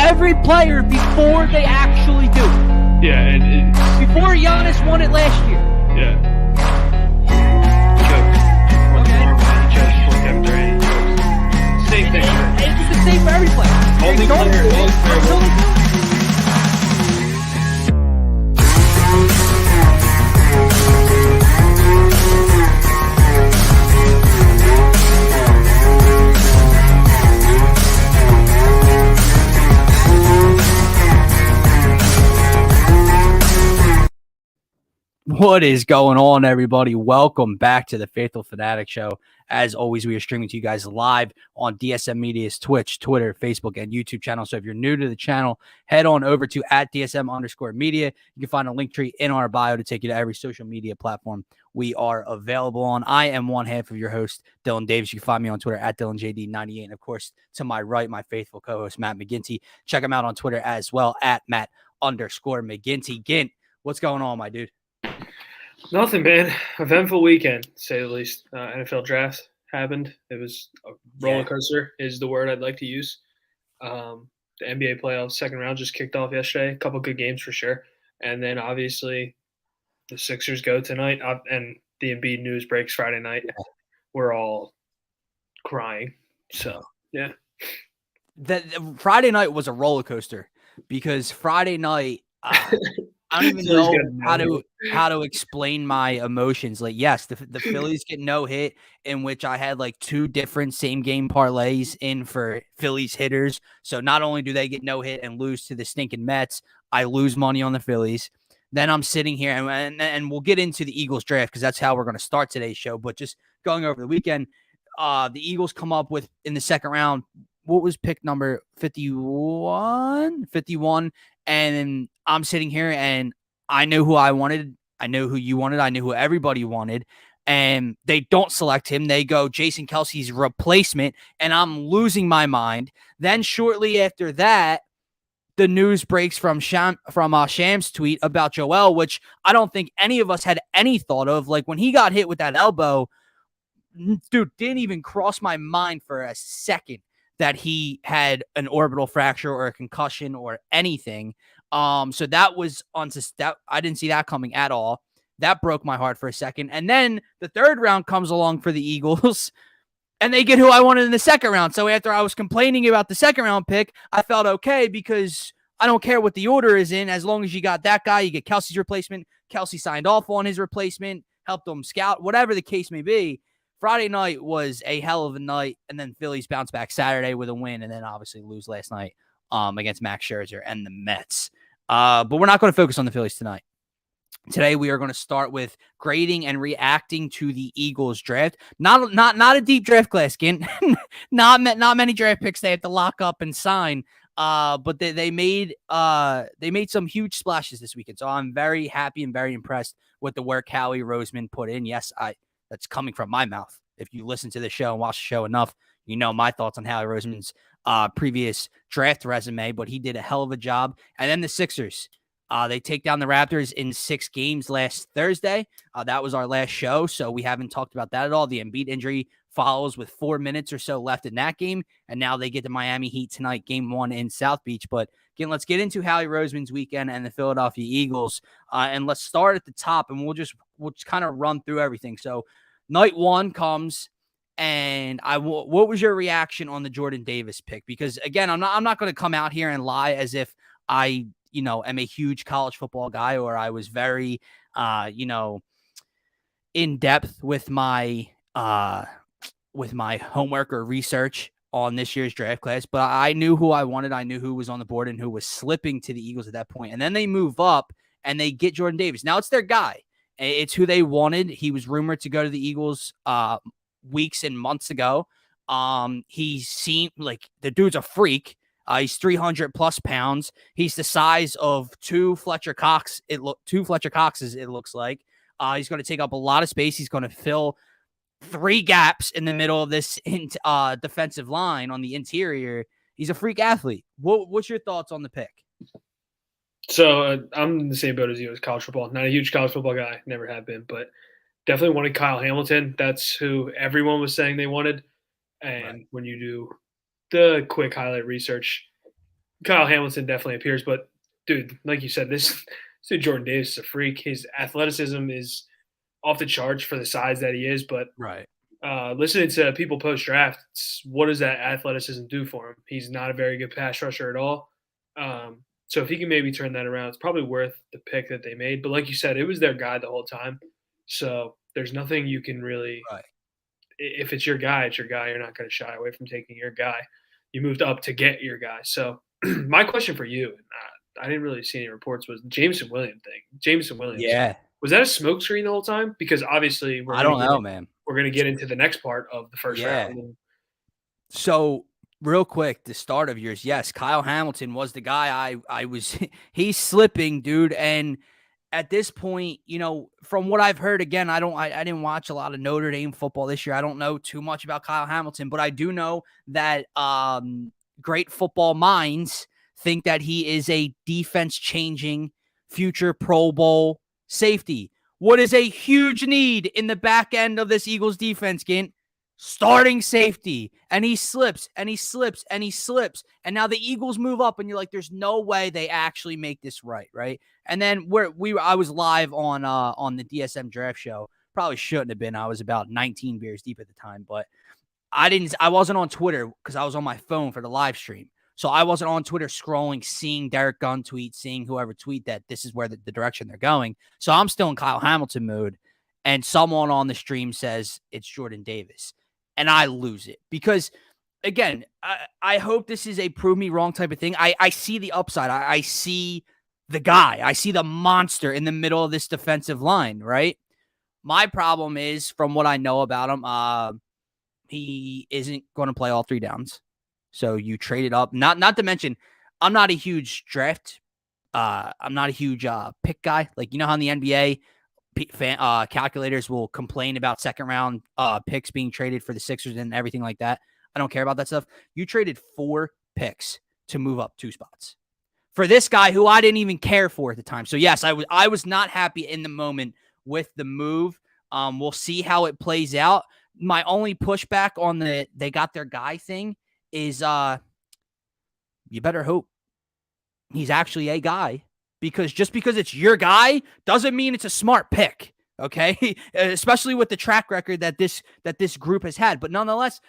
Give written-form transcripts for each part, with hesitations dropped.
every player before they actually do it. Yeah, before Giannis won it last year. Yeah. Same thing. It's the same for every player. Only player. What is going on, everybody? Welcome back to the Phaithful Phanatics show. As always, we are streaming to you guys live on DSM Media's Twitch, Twitter, Facebook, and YouTube channel. So if you're new to the channel, head on over to @DSM_media. You can find a link tree in our bio to take you to every social media platform we are available on. I am one half of your host, Dylan Davis. You can find me on Twitter @DylanJD98. And of course, to my right, my faithful co-host, Matt McGinty. Check him out on Twitter as well, @Matt_McGinty. Gint, what's going on, my dude? Nothing, man. Eventful weekend, to say the least. NFL draft happened. It was a roller coaster is the word I'd like to use. The NBA playoffs second round just kicked off yesterday. A couple good games for sure. And then obviously the Sixers go tonight, and the Embiid news breaks Friday night. We're all crying. So, yeah. The Friday night was a roller coaster because Friday night I don't even know how to explain my emotions. Like, yes, the Phillies get no hit, in which I had like two different same game parlays in for Phillies hitters. So not only do they get no hit and lose to the stinking Mets, I lose money on the Phillies. Then I'm sitting here and we'll get into the Eagles draft because that's how we're going to start today's show. But just going over the weekend, the Eagles come up with in the second round. What was pick number 51? 51. And I'm sitting here and I know who I wanted. I know who you wanted. I knew who everybody wanted. And they don't select him. They go Jason Kelce's replacement. And I'm losing my mind. Then shortly after that, the news breaks from Sham's tweet about Joel, which I don't think any of us had any thought of. Like when he got hit with that elbow, dude, didn't even cross my mind for a second that he had an orbital fracture or a concussion or anything. So that was that I didn't see that coming at all. That broke my heart for a second. And then the third round comes along for the Eagles and they get who I wanted in the second round. So after I was complaining about the second round pick, I felt okay because I don't care what the order is in. As long as you got that guy, you get Kelce's replacement. Kelce signed off on his replacement, helped him scout, whatever the case may be. Friday night was a hell of a night, and then Phillies bounce back Saturday with a win, and then obviously lose last night against Max Scherzer and the Mets. But we're not going to focus on the Phillies tonight. Today we are going to start with grading and reacting to the Eagles draft. Not a deep draft class, Gint. not many draft picks they had to lock up and sign. But they made some huge splashes this weekend. So I'm very happy and very impressed with the work Howie Roseman put in. Yes, that's coming from my mouth. If you listen to the show and watch the show enough, you know my thoughts on Howie Roseman's previous draft resume, but he did a hell of a job. And then the Sixers, they take down the Raptors in 6 games last Thursday. That was our last show, so we haven't talked about that at all. The Embiid injury follows with 4 minutes or so left in that game, and now they get the Miami Heat tonight, game 1 in South Beach. But again, let's get into Howie Roseman's weekend and the Philadelphia Eagles, and let's start at the top, and we'll just kind of run through everything. So night 1 comes, and what was your reaction on the Jordan Davis pick? Because again, I'm not going to come out here and lie as if I am a huge college football guy or I was very in depth with my homework or research on this year's draft class, but I knew who I wanted. I knew who was on the board and who was slipping to the Eagles at that point. And then they move up and they get Jordan Davis. Now it's their guy. It's who they wanted. He was rumored to go to the Eagles weeks and months ago. He seemed like the dude's a freak. He's 300 plus pounds. He's the size of two Fletcher Coxes. It looks like. He's going to take up a lot of space. He's going to fill 3 gaps in the middle of this defensive line on the interior. He's a freak athlete. What's your thoughts on the pick? So I'm in the same boat as you as college football. Not a huge college football guy, never have been, but definitely wanted Kyle Hamilton. That's who everyone was saying they wanted. And when you do the quick highlight research, Kyle Hamilton definitely appears, but dude, like you said, this dude Jordan Davis is a freak. His athleticism is off the charts for the size that he is, but Right. listening to people post draft, what does that athleticism do for him? He's not a very good pass rusher at all. So if he can maybe turn that around, it's probably worth the pick that they made. But like you said, it was their guy the whole time. So there's nothing you can really, Right. if it's your guy, it's your guy. You're not going to shy away from taking your guy. You moved up to get your guy. So my question for you, and I didn't really see any reports, was the Jameson Williams thing. Jameson Williams, Yeah. was that a smokescreen the whole time? Because obviously I don't know, man. we're going to get into the next part of the first Yeah. round. So real quick, the start of yours, yes, Kyle Hamilton was the guy I was he's slipping, dude. And at this point, you know, from what I've heard, again, I didn't watch a lot of Notre Dame football this year. I don't know too much about Kyle Hamilton, but I do know that great football minds think that he is a defense changing future Pro Bowl safety. What is a huge need in the back end of this Eagles defense, Gint? Starting safety. And he slips and he slips and he slips. And now the Eagles move up and you're like, there's no way they actually make this right, right? And then I was live on the DSM draft show. Probably shouldn't have been. I was about 19 beers deep at the time, but I wasn't on Twitter because I was on my phone for the live stream. So I wasn't on Twitter scrolling, seeing Derek Gunn tweet, seeing whoever tweet that this is where the direction they're going. So I'm still in Kyle Hamilton mode. And someone on the stream says it's Jordan Davis. And I lose it because, again, I hope this is a prove me wrong type of thing. I see the upside. I see the guy. I see the monster in the middle of this defensive line, right? My problem is, from what I know about him, he isn't going to play all 3 downs. So you traded up. Not to mention, I'm not a huge draft. I'm not a huge pick guy. Like, you know how in the NBA, calculators will complain about second round picks being traded for the Sixers and everything like that. I don't care about that stuff. You traded 4 picks to move up 2 spots for this guy who I didn't even care for at the time. So yes, I was not happy in the moment with the move. We'll see how it plays out. My only pushback on they got their guy thing is you better hope he's actually a guy, because just because it's your guy doesn't mean it's a smart pick. Okay. Especially with the track record that this group has had, but nonetheless,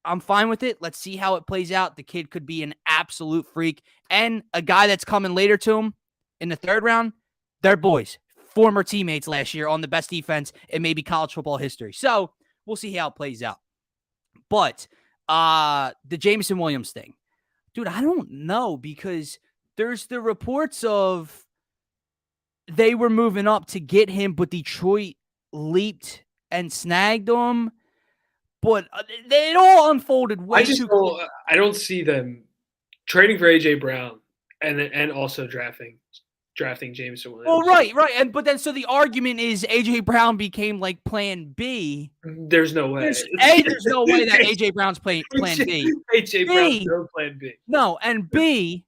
I'm fine with it. Let's see how it plays out. The kid could be an absolute freak, and a guy that's coming later to him in the 3rd round. They're boys, former teammates last year on the best defense in maybe college football history. So we'll see how it plays out. But the Jameson Williams thing, dude, I don't know, because there's the reports of they were moving up to get him, but Detroit leaped and snagged him. But it all unfolded way too quick. I don't see them trading for AJ Brown and also drafting Jameson Williams. Well, right. But then so the argument is AJ Brown became like plan B. There's no way. There's no way that AJ Brown's plan B. AJ Brown's no plan B. No, and B,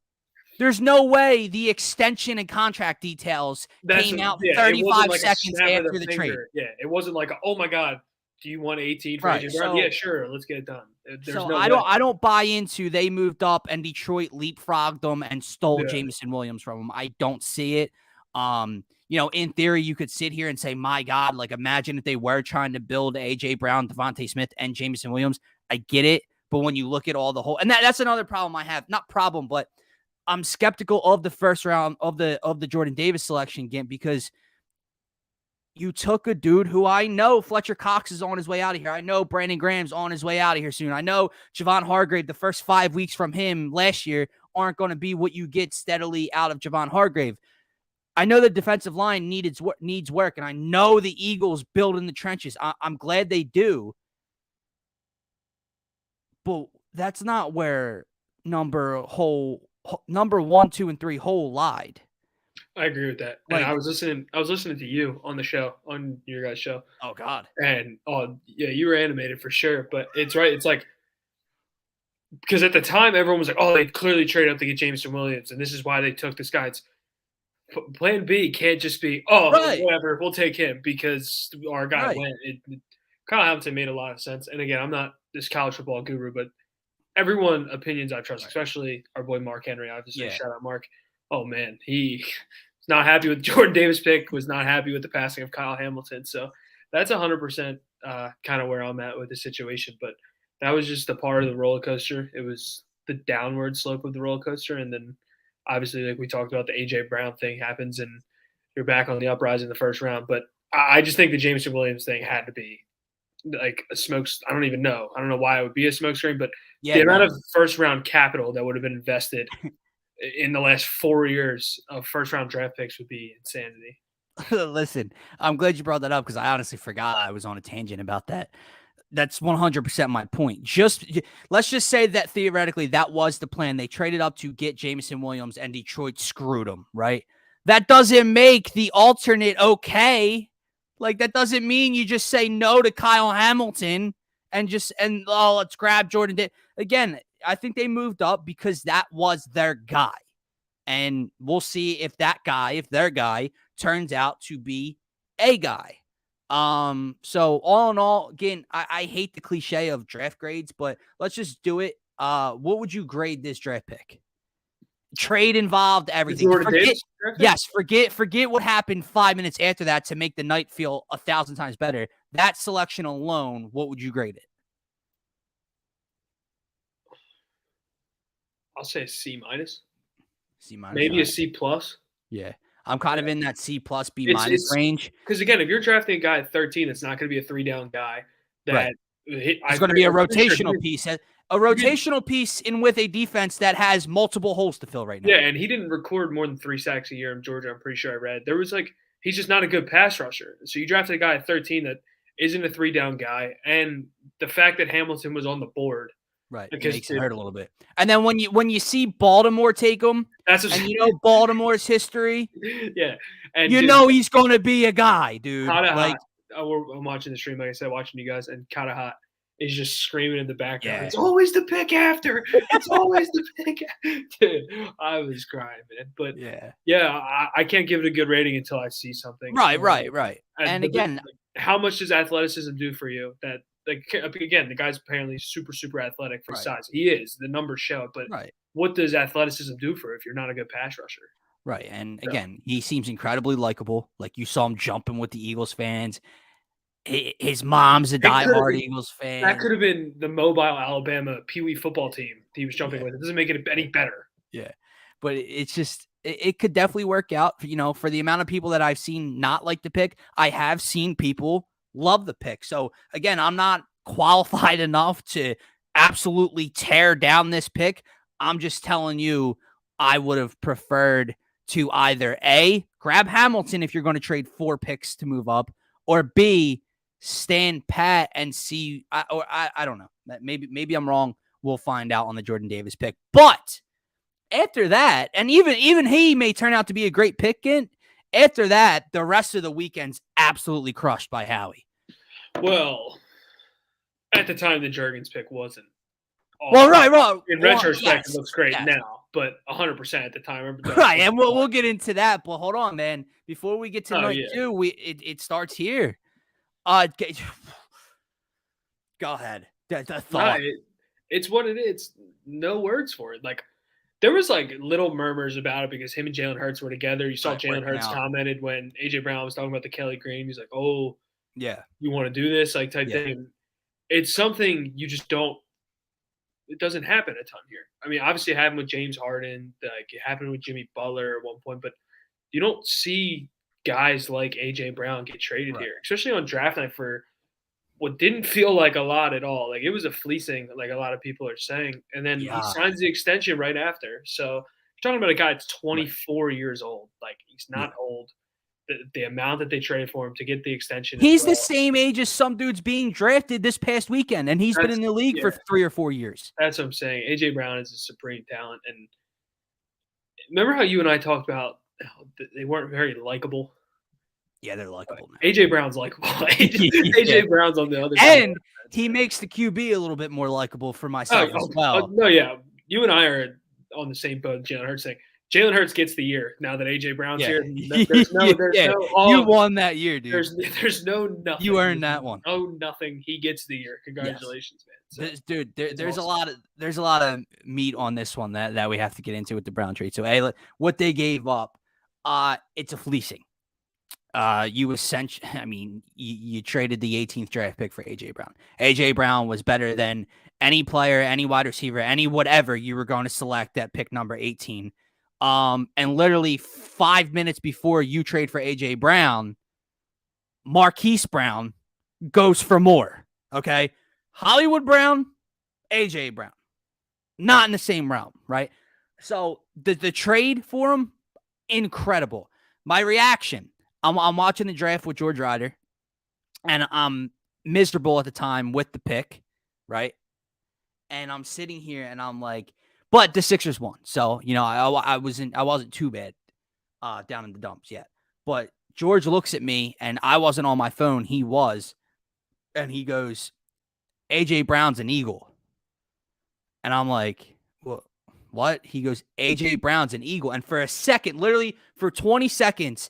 there's no way the extension and contract details came out 35 seconds after the trade. Yeah, it wasn't like, oh my God, do you want 18 for AJ Brown? Yeah, sure, let's get it done. I don't buy into they moved up and Detroit leapfrogged them and stole Jameson Williams from them. I don't see it. You know, in theory, you could sit here and say, my God, like, imagine if they were trying to build AJ Brown, Devontae Smith, and Jameson Williams. I get it. But when you look at all the whole, and that's another problem I have, not problem, but I'm skeptical of the first round of the Jordan Davis selection, Gint, because you took a dude who I know Fletcher Cox is on his way out of here. I know Brandon Graham's on his way out of here soon. I know Javon Hargrave, the first 5 weeks from him last year aren't going to be what you get steadily out of Javon Hargrave. I know the defensive line needs work, and I know the Eagles build in the trenches. I'm glad they do. But that's not where number 1, 2, and 3 lied. I agree with that. And I was listening to you on the show, on your guys' show. Oh God. And you were animated for sure. But it's right. It's like, because at the time everyone was like, oh, they clearly traded up to get Jameson Williams, and this is why they took this guy. It's, plan B can't just be, whatever, we'll take him because our guy went. Kyle Hamilton made a lot of sense. And again, I'm not this college football guru, but everyone opinions I trust, especially our boy Mark Henry. Obviously, shout out Mark. Oh man, he was not happy with Jordan Davis pick. Was not happy with the passing of Kyle Hamilton. So that's 100% kind of where I'm at with the situation. But that was just a part of the roller coaster. It was the downward slope of the roller coaster, and then obviously, like we talked about, the AJ Brown thing happens, and you're back on the uprise in the first round. But I just think the Jameson Williams thing had to be like a smoke. I don't even know. I don't know why it would be a smokescreen, but the amount of first round capital that would have been invested in the last 4 years of first round draft picks would be insanity. Listen, I'm glad you brought that up because I honestly forgot I was on a tangent about that. That's 100% my point. Let's just say that theoretically that was the plan. They traded up to get Jameson Williams and Detroit screwed them, right? That doesn't make the alternate okay. Like, that doesn't mean you just say no to Kyle Hamilton and let's grab Jordan. Again, I think they moved up because that was their guy. And we'll see if their guy turns out to be a guy. So all in all, again, I hate the cliche of draft grades, but let's just do it. What would you grade this draft pick? Trade involved, everything. Forget what happened 5 minutes after that to make the night feel 1,000 times better. That selection alone, what would you grade it? I'll say a C minus. Maybe a C plus. Yeah. I'm kind of in that C plus B minus range. Because again, if you're drafting a guy at 13, it's not going to be a 3-down guy. It's going to be a rotational piece. A rotational piece in with a defense that has multiple holes to fill right now. Yeah, and he didn't record more than 3 sacks a year in Georgia. I'm pretty sure I read. There was he's just not a good pass rusher. So you drafted a guy at 13 that isn't a 3-down guy, and the fact that Hamilton was on the board. Right, it makes it hurt a little bit. And then when you see Baltimore take him, and you know Baltimore's history, yeah, and you know he's going to be a guy, dude. I'm watching the stream, like I said, watching you guys, and Katahat is just screaming in the background. Yeah. It's always the pick after. It's always the pick. Dude, I was crying, man. But I can't give it a good rating until I see something. Right. And again, how much does athleticism do for you? That again, the guy's apparently super, super athletic for size. He is. The numbers show it. But what does athleticism do for if you're not a good pass rusher? Right. And again, he seems incredibly likable. Like, you saw him jumping with the Eagles fans. His mom's a diehard Eagles fan. That could have been the mobile Alabama Pee Wee football team he was jumping with. It doesn't make it any better. Yeah. But it's just, it could definitely work out, for the amount of people that I've seen not like the pick. I have seen people love the pick. So again, I'm not qualified enough to absolutely tear down this pick. I'm just telling you, I would have preferred to either A, grab Hamilton if you're going to trade 4 picks to move up, or B, stand pat and see. I don't know. Maybe I'm wrong. We'll find out on the Jordan Davis pick. But after that, and even he may turn out to be a great pick. After that, the rest of the weekend's absolutely crushed by Howie. Well, at the time, the Jurgens pick wasn't. Right. In retrospect, it looks great now, but 100% at the time. Right, and we'll get into that. But hold on, man. Before we get to night 2, it starts here. Go ahead. The thought. It's what it is. No words for it. Like, there was little murmurs about it because him and Jalen Hurts were together. You saw Jalen Hurts commented when AJ Brown was talking about the Kelly Green. He's like, "Oh, yeah, you want to do this?" Type thing. It's something you just don't. It doesn't happen a ton here. I mean, obviously it happened with James Harden. It happened with Jimmy Butler at one point, but you don't see guys like AJ Brown get traded here, especially on draft night for what didn't feel like a lot at all. Like, it was a fleecing, like a lot of people are saying. And then he signs the extension right after. So you're talking about a guy that's 24 years old. Like, he's not old. The amount that they traded for him to get the extension. He's the same age as some dudes being drafted this past weekend, and he's been in the league for 3 or 4 years. That's what I'm saying. AJ Brown is a supreme talent. And remember how you and I talked about how they weren't very likable? Yeah, they're likable now. AJ Brown's likable. AJ Brown's on the other side. And he makes the QB a little bit more likable for myself as well. No, yeah. You and I are on the same boat, Jalen Hurts saying Jalen Hurts gets the year now that AJ Brown's here. There's no. You won that year, dude. There's no nothing. You earned that one. Oh, nothing. He gets the year. Congratulations, man. So, dude, there's awesome. There's a lot of meat on this one that we have to get into with the Brown trade. So, what they gave up, it's a fleecing. You essentially, I mean, you traded the 18th draft pick for AJ Brown. AJ Brown was better than any player, any wide receiver, any whatever you were going to select at pick number 18. And literally 5 minutes before you trade for AJ Brown, Marquise Brown goes for more. Okay. Hollywood Brown, AJ Brown, not in the same realm, right? So the trade for him, incredible. My reaction, I'm watching the draft with George Ryder, and I'm miserable at the time with the pick, right? And I'm sitting here and I'm like, but the Sixers won, so I wasn't too bad down in the dumps yet. But George looks at me, and I wasn't on my phone. He was, and he goes, AJ Brown's an Eagle. And I'm like, well, what? He goes, AJ Brown's an Eagle. And for a second, literally for 20 seconds,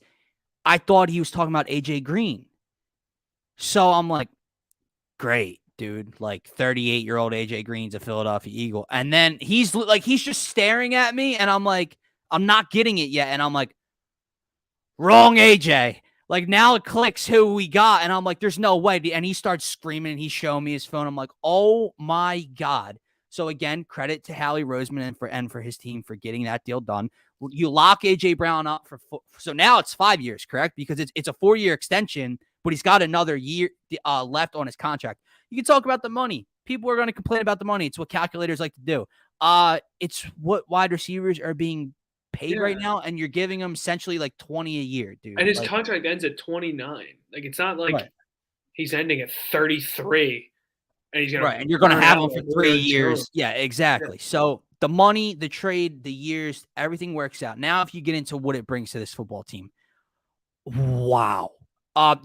I thought he was talking about AJ Green. So I'm like, great, dude. Like 38-year-old AJ Green's a Philadelphia Eagle. And then he's just staring at me, and I'm like, I'm not getting it yet. And I'm like, wrong AJ. Like, now it clicks who we got, and I'm like, there's no way. And he starts screaming, and he's showing me his phone. I'm like, oh my God. So again, credit to Howie Roseman and for his team for getting that deal done. You lock AJ Brown up so now it's 5 years, correct? Because it's a 4-year extension, but he's got another year left on his contract. You can talk about the money. People are going to complain about the money. It's what calculators like to do. It's what wide receivers are being paid right now, and you're giving him essentially like 20 a year, dude. And his contract ends at 29. Like, it's not like he's ending at 33 and he's gonna and you're gonna have him for 3 years. Yeah, exactly. Yeah. So the money, the trade, the years, everything works out. Now, if you get into what it brings to this football team, wow.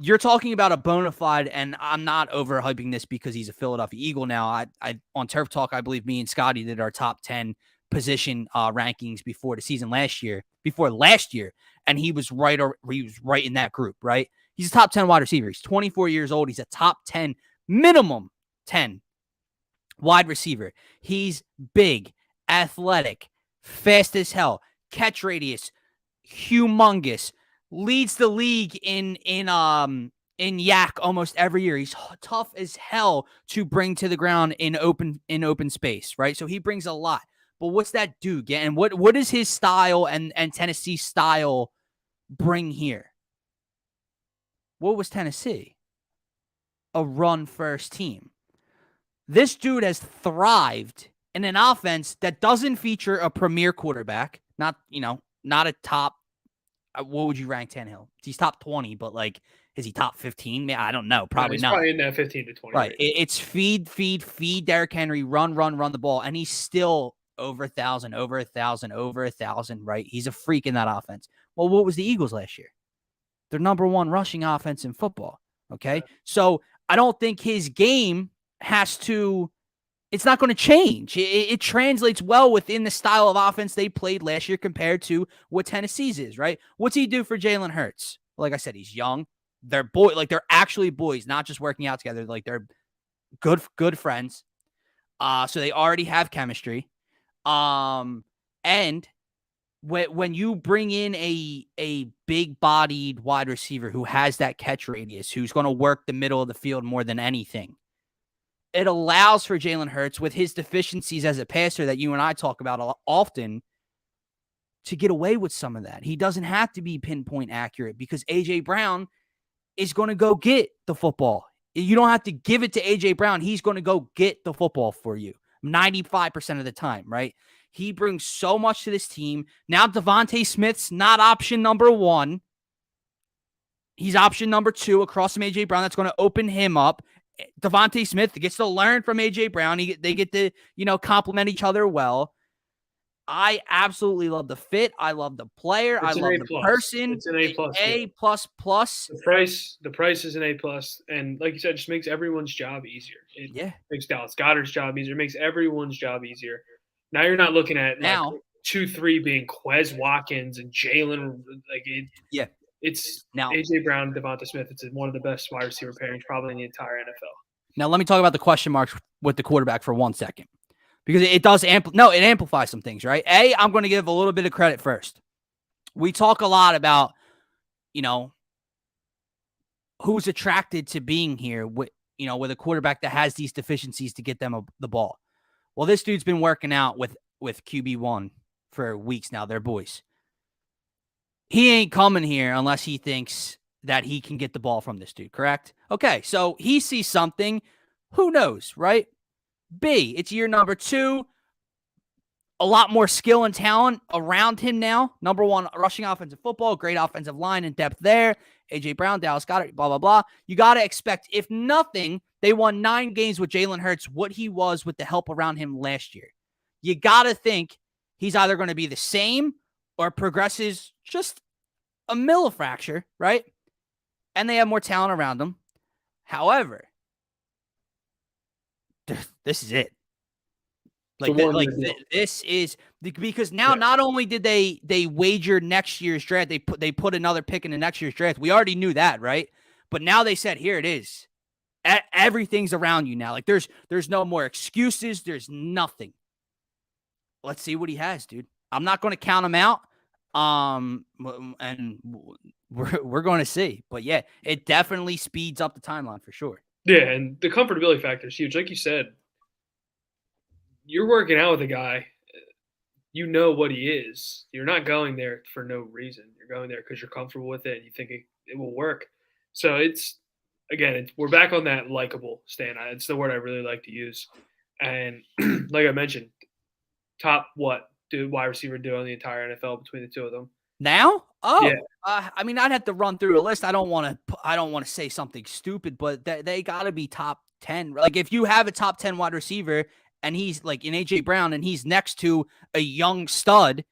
You're talking about a bona fide, and I'm not overhyping this because he's a Philadelphia Eagle now. I on Turf Talk, I believe me and Scotty did our top 10 position rankings before last year, and he was right in that group, right? He's a top 10 wide receiver. He's 24 years old. He's a top 10, minimum 10 wide receiver. He's big, athletic, fast as hell, catch radius, humongous, leads the league in yak almost every year. He's tough as hell to bring to the ground in open space, right? So he brings a lot. But what's that do? And what does his style and Tennessee style bring here? What was Tennessee? A run-first team. This dude has thrived in an offense that doesn't feature a premier quarterback. Not a top. What would you rank Tannehill? He's top 20, but like, is he top 15? I don't know. Probably not. Probably in that 15 to 20. Right. It's feed Derrick Henry, run the ball, and he's still over 1,000, over 1,000, right? He's a freak in that offense. Well, what was the Eagles last year? Their number one rushing offense in football. Okay. Yeah. So I don't think his game it's not going to change. It translates well within the style of offense they played last year compared to what Tennessee's is, right? What's he do for Jalen Hurts? Like I said, he's young. They're they're actually boys, not just working out together. Like, they're good friends. So they already have chemistry. And when you bring in a big-bodied wide receiver who has that catch radius, who's going to work the middle of the field more than anything, it allows for Jalen Hurts, with his deficiencies as a passer that you and I talk about often, to get away with some of that. He doesn't have to be pinpoint accurate because A.J. Brown is going to go get the football. You don't have to give it to A.J. Brown. He's going to go get the football for you 95% of the time, right? He brings so much to this team. Now Devontae Smith's not option number 1. He's option number 2 across from A.J. Brown. That's going to open him up. Devontae Smith gets to learn from A.J. Brown. They get to, complement each other well. I absolutely love the fit. I love the player. I love the person. It's an A+. A++. The price is an A+. And like you said, it just makes everyone's job easier. It makes Dallas Goedert's job easier. It makes everyone's job easier. Now you're not looking at 2-3 being Quez Watkins and Jalen. It's now AJ Brown, Devonta Smith. It's one of the best wide receiver pairings probably in the entire NFL. Now let me talk about the question marks with the quarterback for 1 second, because it does it amplifies some things, right? I'm going to give a little bit of credit first. We talk a lot about, who's attracted to being here with a quarterback that has these deficiencies to get them the ball. Well, this dude's been working out with QB1 for weeks now. They're boys. He ain't coming here unless he thinks that he can get the ball from this dude, correct? Okay, so he sees something. Who knows, right? B, it's year number 2. A lot more skill and talent around him now. Number 1, rushing offensive football, great offensive line and depth there. A.J. Brown, Dallas Goedert, blah, blah, blah. You got to expect, if nothing, they won 9 games with Jalen Hurts, what he was with the help around him last year. You got to think he's either going to be the same or progresses just a millifracture, right? And they have more talent around them. However, this is it. This is because now not only did they wager next year's draft, they put another pick in the next year's draft. We already knew that, right? But now they said, here it is. Everything's around you now. Like there's no more excuses. There's nothing. Let's see what he has, dude. I'm not going to count him out. And we're going to see. But yeah, it definitely speeds up the timeline for sure. Yeah, and the comfortability factor is huge. Like you said, you're working out with a guy, you know what he is. You're not going there for no reason. You're going there because you're comfortable with it and you think it will work. So we're back on that likable stand. It's the word I really like to use. And like I mentioned, top what did wide receiver do on the entire NFL between the two of them? Now? Oh, yeah. I'd have to run through a list. I don't want to say something stupid, but they got to be top 10. Like if you have a top 10 wide receiver, and he's like in A.J. Brown, and he's next to a young stud,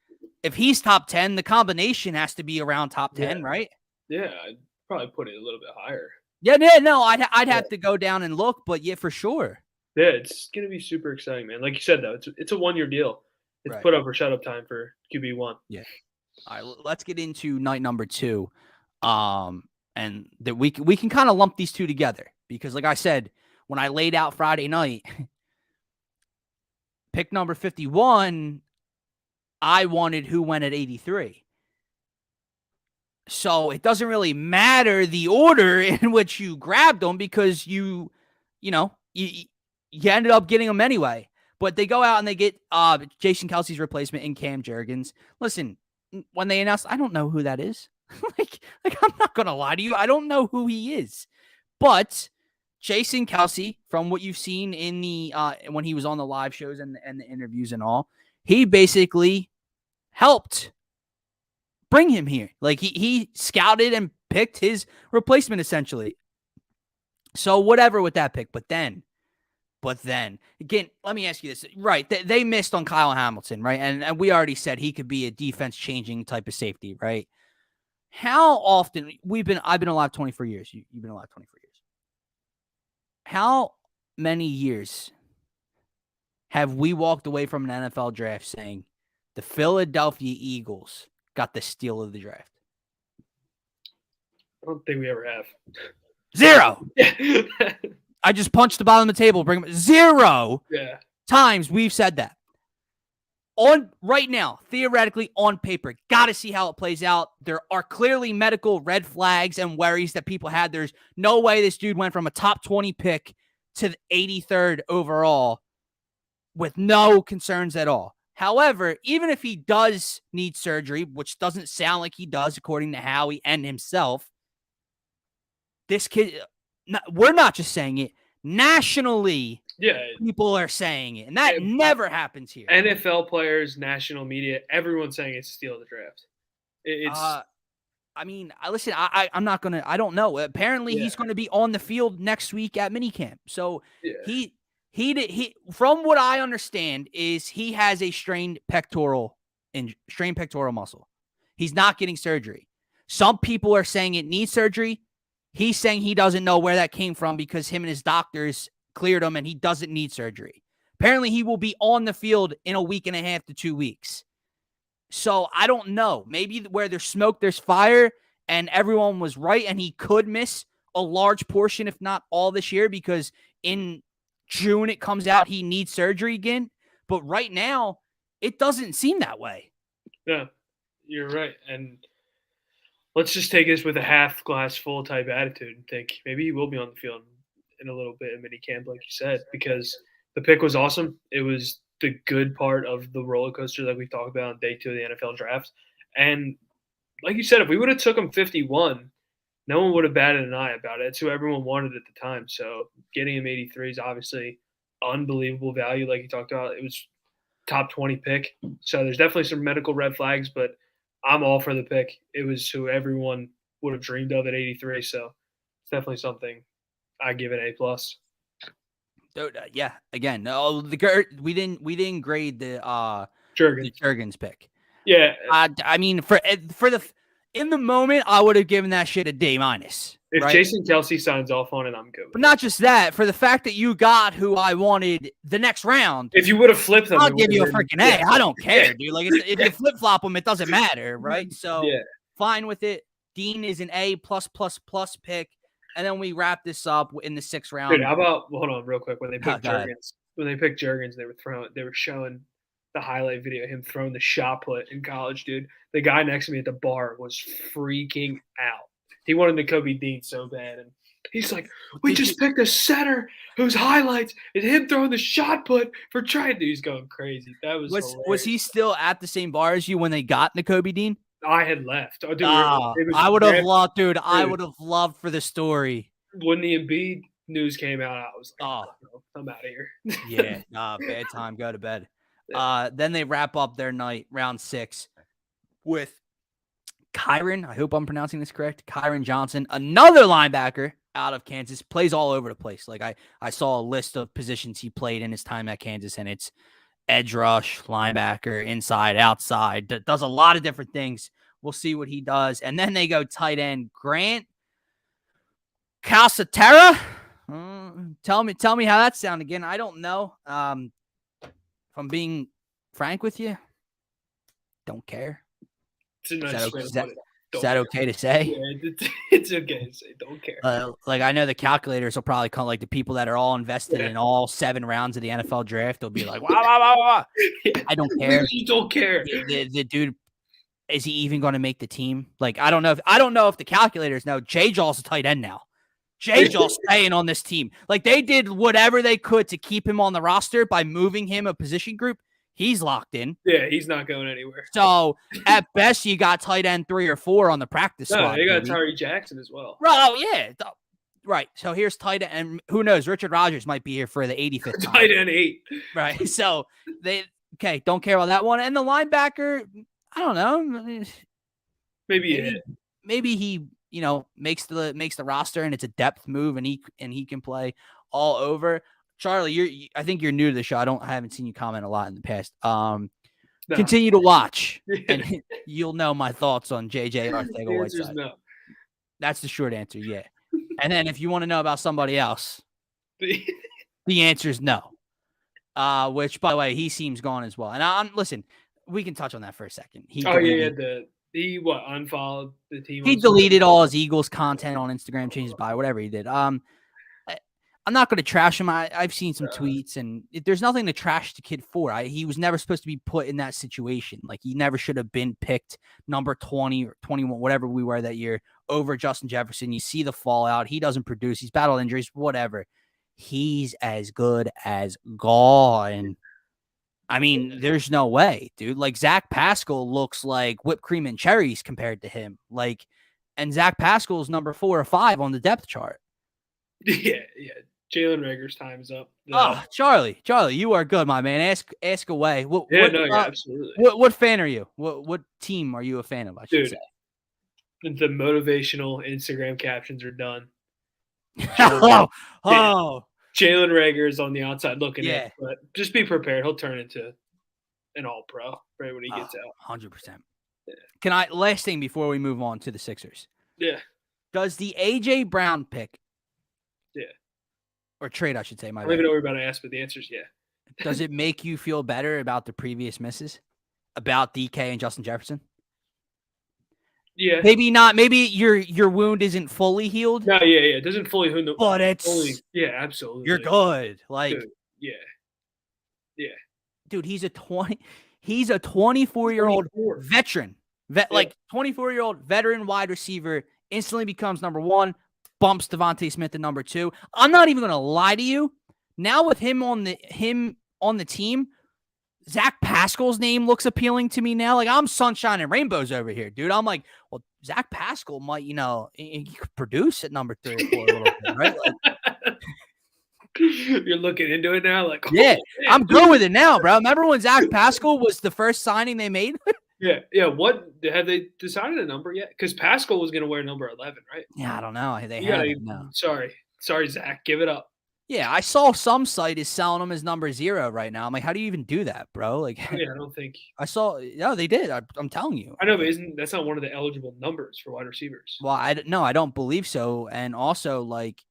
if he's top 10, the combination has to be around top 10, right? Yeah, I'd probably put it a little bit higher. Yeah, no, I'd have to go down and look, but yeah, for sure. Yeah, it's going to be super exciting, man. Like you said, though, it's a 1-year deal. It's put up or shut up time for QB1. Yeah. All right, let's get into night number 2. And that we can kind of lump these two together because, like I said, when I laid out Friday night, pick number 51, I wanted who went at 83. So it doesn't really matter the order in which you grabbed them because you ended up getting them anyway. But they go out and they get Jason Kelce's replacement in Cam Jurgens. Listen, when they announced, I don't know who that is. like I'm not going to lie to you. I don't know who he is. But Jason Kelce, from what you've seen in the when he was on the live shows and the interviews and all, he basically helped bring him here. Like he scouted and picked his replacement essentially. So whatever with that pick, but then again, let me ask you this. Right, they missed on Kyle Hamilton, right? And we already said he could be a defense changing type of safety, right? How often I've been alive 24 years. You've been alive 24 years. How many years have we walked away from an NFL draft saying the Philadelphia Eagles got the steal of the draft? I don't think we ever have. 0. I just punched the bottom of the table. Bring them 0 times we've said that. On right now, theoretically, on paper, got to see how it plays out. There are clearly medical red flags and worries that people had. There's no way this dude went from a top 20 pick to the 83rd overall with no concerns at all. However, even if he does need surgery, which doesn't sound like he does, according to Howie and himself, this kid, we're not just saying it, nationally, people are saying it, and that never happens here. NFL players, national media, everyone's saying it's a steal of the draft. Listen, I'm not gonna. I don't know. Apparently, he's going to be on the field next week at minicamp. So he from what I understand is he has a strained pectoral muscle. He's not getting surgery. Some people are saying it needs surgery. He's saying he doesn't know where that came from because him and his doctors cleared him and he doesn't need surgery. Apparently, he will be on the field in a week and a half to 2 weeks. So I don't know. Maybe where there's smoke, there's fire, and everyone was right, and he could miss a large portion, if not all, this year because in June it comes out he needs surgery again. But right now, it doesn't seem that way. Yeah, you're right. And let's just take this with a half glass full type attitude and think maybe he will be on the field in a little bit in mini camp, like you said, because the pick was awesome. It was the good part of the roller coaster that we talked about on day 2 of the NFL draft. And like you said, if we would have took him 51, no one would have batted an eye about it. It's who everyone wanted at the time. So getting him 83 is obviously unbelievable value, like you talked about. It was top 20 pick. So there's definitely some medical red flags, but I'm all for the pick. It was who everyone would have dreamed of at 83. So it's definitely something I give it A+. Yeah. Again, no, we didn't grade the Jurgens pick. Yeah. I mean, in the moment, I would have given that shit a D-. If right? Jason Kelce signs off on it, I'm good. But not just that, for the fact that you got who I wanted the next round. If you would have flipped them, I'll give you a freaking A. I don't care, dude. Like if you flip flop them, it doesn't matter, right? So fine with it. Dean is an A+++ pick, and then we wrap this up in the 6th round. Dude, how about hold on real quick when they picked Jurgens? When they picked Jurgens, they were showing the highlight video of him throwing the shot put in college, dude. The guy next to me at the bar was freaking out. He wanted to Kobe Dean so bad, and he's like, "We just picked a center whose highlights is him throwing the shot put for trying to." He's going crazy. That was he still at the same bar as you when they got Kobe Dean? I had left. Oh, dude, I would have loved, dude. I would have loved for the story. When the Embiid news came out, I was like, "Oh, I'm out of here." Yeah, bad time. Go to bed. Then they wrap up their night, round 6, with Kyron, I hope I'm pronouncing this correct, Kyron Johnson, another linebacker out of Kansas, plays all over the place. Like I saw a list of positions he played in his time at Kansas, and it's edge rush, linebacker, inside, outside, does a lot of different things. We'll see what he does. And then they go tight end Grant Calcaterra. Tell me how that sounds again. I don't know. If I'm being frank with you, don't care. Is that okay to say? Yeah, it's okay to say. Don't care. Like I know the calculators will probably call like the people that are all invested in all 7 rounds of the NFL draft. They'll be like, wow. I don't care. You don't care. The dude, is he even going to make the team? Like I don't know if the calculators know. Jay Jaw's a tight end now. Jay Jaw's staying on this team. Like they did whatever they could to keep him on the roster by moving him a position group. He's locked in. Yeah, he's not going anywhere. So at best, you got tight end 3 or 4 on the practice squad. They got Tyree Jackson as well. Oh yeah, right. So here's tight end, and who knows? Richard Rodgers might be here for the 85th time. Tight end 8. Right. So don't care about that one. And the linebacker, I don't know. Maybe he makes the roster, and it's a depth move, and he can play all over. Charlie, I think you're new to the show. I haven't seen you comment a lot in the past. Continue to watch, and you'll know my thoughts on JJ Arcega-Whiteside. No. That's the short answer, yeah. And then if you want to know about somebody else, the answer is no. Which, by the way, he seems gone as well. And listen, we can touch on that for a second. He unfollowed the team. He deleted all his Eagles content on Instagram, changed his bio, whatever he did. I'm not going to trash him. I've seen some tweets, and there's nothing to trash the kid for. He was never supposed to be put in that situation. Like, he never should have been picked number 20 or 21, whatever we were that year, over Justin Jefferson. You see the fallout. He doesn't produce. He's battled injuries, whatever. He's as good as gone. I mean, there's no way, dude. Like, Zach Pascal looks like whipped cream and cherries compared to him. Like, and Zach Pascal's number 4 or 5 on the depth chart. Yeah. Jalen Reagor's time is up. Charlie, you are good, my man. Ask away. Absolutely. What fan are you? What team are you a fan of? I should say. The motivational Instagram captions are done. Jalen Reagor is on the outside looking in, but just be prepared. He'll turn into an all-pro right when he gets out. 100%. Yeah. Last thing before we move on to the Sixers. Yeah. Does the A.J. Brown pick? Yeah. Or trade, I should say. I don't even know what we're about to ask, but the answer is yeah. Does it make you feel better about the previous misses? about DK and Justin Jefferson? Yeah. Maybe not. Maybe your wound isn't fully healed. No, yeah. It doesn't fully heal. But it's Yeah, absolutely. You're good. Like, dude, yeah. Dude, he's a 24-year-old veteran. Like 24-year-old veteran wide receiver, instantly becomes number one, bumps Devontae Smith to number two. I'm not even gonna lie to you. Now with him on the team, Zach Pascal's name looks appealing to me now. Like, I'm sunshine and rainbows over here, dude. I'm like, well, Zach Pascal might, he could produce at number 3 or 4 a little bit, right? Like, you're looking into it now, like, yeah, I'm good with it now, bro. Remember when Zach Pascal was the first signing they made? Yeah. What have they decided a number yet? Because Pascal was going to wear number 11, right? Yeah, I don't know. They haven't. No. Sorry, Zach, give it up. Yeah, I saw some site is selling him as number 0 right now. I'm like, how do you even do that, bro? Like, yeah, I don't think I saw. No, they did. I'm telling you. I know, but that's not one of the eligible numbers for wide receivers? Well, I don't believe so. And also, like,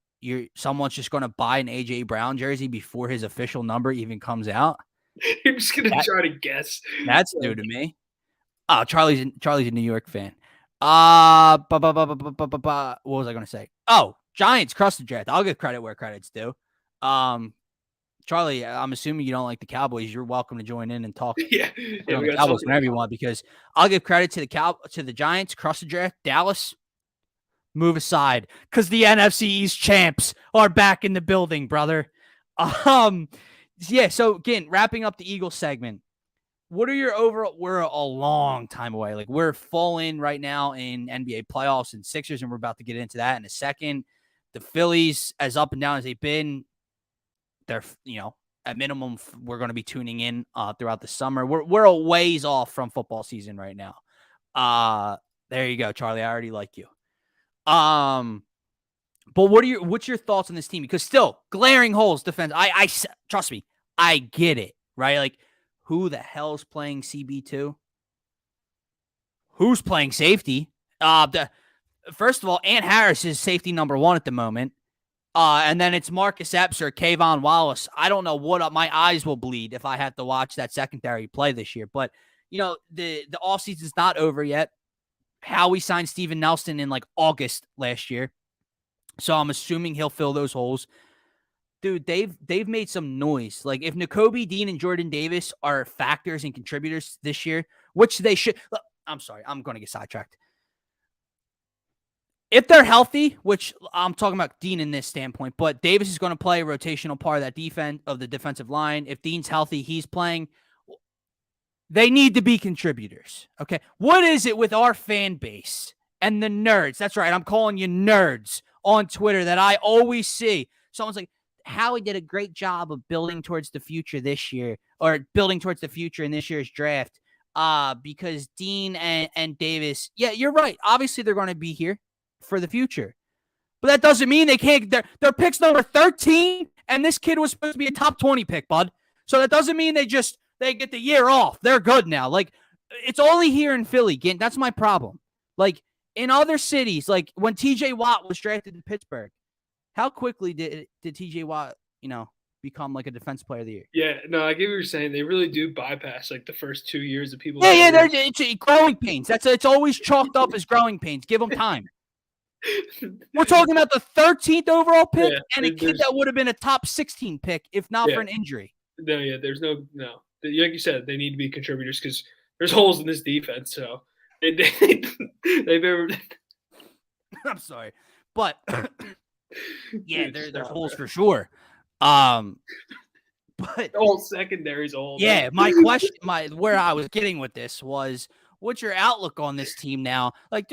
someone's just going to buy an AJ Brown jersey before his official number even comes out. You're just going to try to guess. That's new to me. Oh, Charlie's a New York fan. What was I going to say? Oh, Giants crushed the draft. I'll give credit where credit's due. Charlie, I'm assuming you don't like the Cowboys. You're welcome to join in and talk. Yeah, on the Cowboys whenever you want, because I'll give credit to the Giants, crush the draft. Dallas, move aside, because the NFC East champs are back in the building, brother. Yeah. So again, wrapping up the Eagles segment. What are your overall? We're a long time away. Like, we're full in right now in NBA playoffs and Sixers, and we're about to get into that in a second. The Phillies, as up and down as they've been, they're, at minimum, we're going to be tuning in throughout the summer. We're a ways off from football season right now. There you go, Charlie. I already like you. But what's your thoughts on this team? Because still glaring holes defense. I trust me, I get it, right? Like, who the hell's playing CB2? Who's playing safety? First of all, Ant Harris is safety number 1 at the moment. And then it's Marcus Epps or Kayvon Wallace. I don't know what my eyes will bleed if I have to watch that secondary play this year. But, the offseason's not over yet. Howie signed Steven Nelson in like August last year. So I'm assuming he'll fill those holes. Dude, they've made some noise. Like, if Nakobe Dean and Jordan Davis are factors and contributors this year, which they should. I'm sorry, I'm going to get sidetracked. If they're healthy, which I'm talking about Dean in this standpoint, but Davis is going to play a rotational part of that of the defensive line. If Dean's healthy, he's playing. They need to be contributors. Okay. What is it with our fan base and the nerds? That's right. I'm calling you nerds on Twitter that I always see. Someone's like, Howie did a great job of building towards the future this year, or building towards the future in this year's draft. Because Dean and Davis, yeah, you're right. Obviously, they're going to be here for the future, but that doesn't mean they can't. Their pick's number 13, and this kid was supposed to be a top 20 pick, bud. So that doesn't mean they get the year off. They're good now. Like, it's only here in Philly. Again, that's my problem. Like, in other cities, like when TJ Watt was drafted to Pittsburgh, how quickly did TJ Watt, become like a defense player of the year? Yeah, no, I get what you're saying. They really do bypass like the first 2 years of people. Yeah, it's growing pains. It's always chalked up as growing pains. Give them time. We're talking about the 13th overall pick and a kid that would have been a top 16 pick if not for an injury. No, yeah, there's no. Like you said, they need to be contributors because there's holes in this defense. So they've ever. I'm sorry, but yeah, there's holes for sure. But the whole secondary's old. Yeah, my question, where I was getting with this was, what's your outlook on this team now? Like,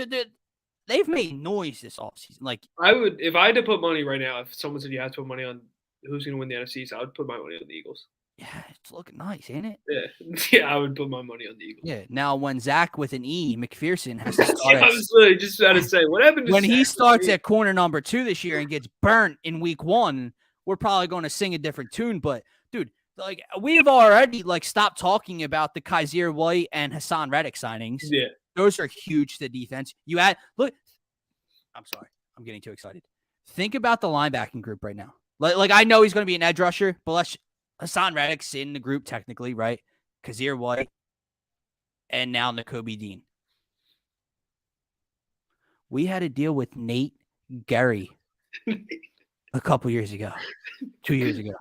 they've made noise this offseason. Like, I would, if I had to put money right now, if someone said you have to put money on who's going to win the NFC, so I would put my money on the Eagles. Yeah, it's looking nice, ain't it? Yeah, I would put my money on the Eagles. Yeah. Now, when Zach with an E, McPherson has to start. I was literally just about to say, what happened to when Zach he starts at corner number 2 this year and gets burnt in week 1, we're probably going to sing a different tune. But, dude, like, we've already stopped talking about the Kaiser White and Hassan Reddick signings. Yeah, those are huge to defense. Look, I'm sorry, I'm getting too excited. Think about the linebacking group right now. Like I know he's going to be an edge rusher, but Hassan Reddick's in the group technically, right? Kaiser White, and now Nakobe Dean. We had to deal with Nate Gerry a couple years ago, 2 years ago.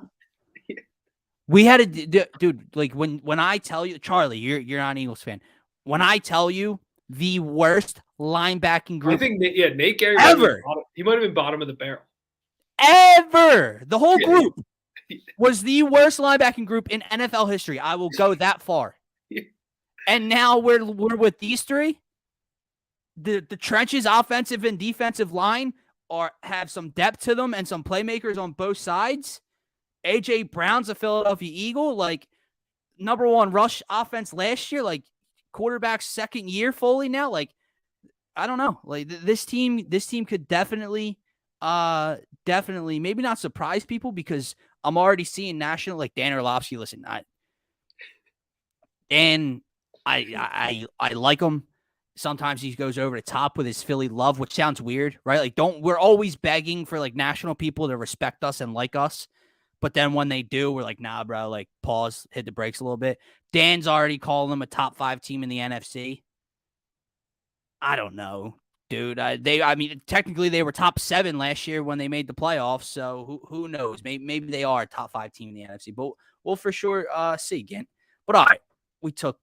We had to, dude. Like when I tell you, Charlie, you're not an Eagles fan. When I tell you the worst linebacking group, I think Nate Gerry ever. He might have been bottom of the barrel. Ever. The whole group was the worst linebacking group in NFL history. I will go that far. And now we're with these three. The trenches, offensive and defensive line, have some depth to them and some playmakers on both sides. A.J. Brown's a Philadelphia Eagle, like number one rush offense last year, like quarterback's second year fully now. Like, I don't know. Like this team could definitely maybe not surprise people, because I'm already seeing national, like Dan Orlovsky. Listen, I like him. Sometimes he goes over the top with his Philly love, which sounds weird, right? Like, we're always begging for like national people to respect us and like us. But then when they do, we're like, nah, bro, like pause, hit the brakes a little bit. Dan's already calling them a top 5 team in the NFC. I don't know, dude. I mean, technically they were top 7 last year when they made the playoffs. So who knows? Maybe they are a top 5 team in the NFC. But we'll for sure see again. But all right, we took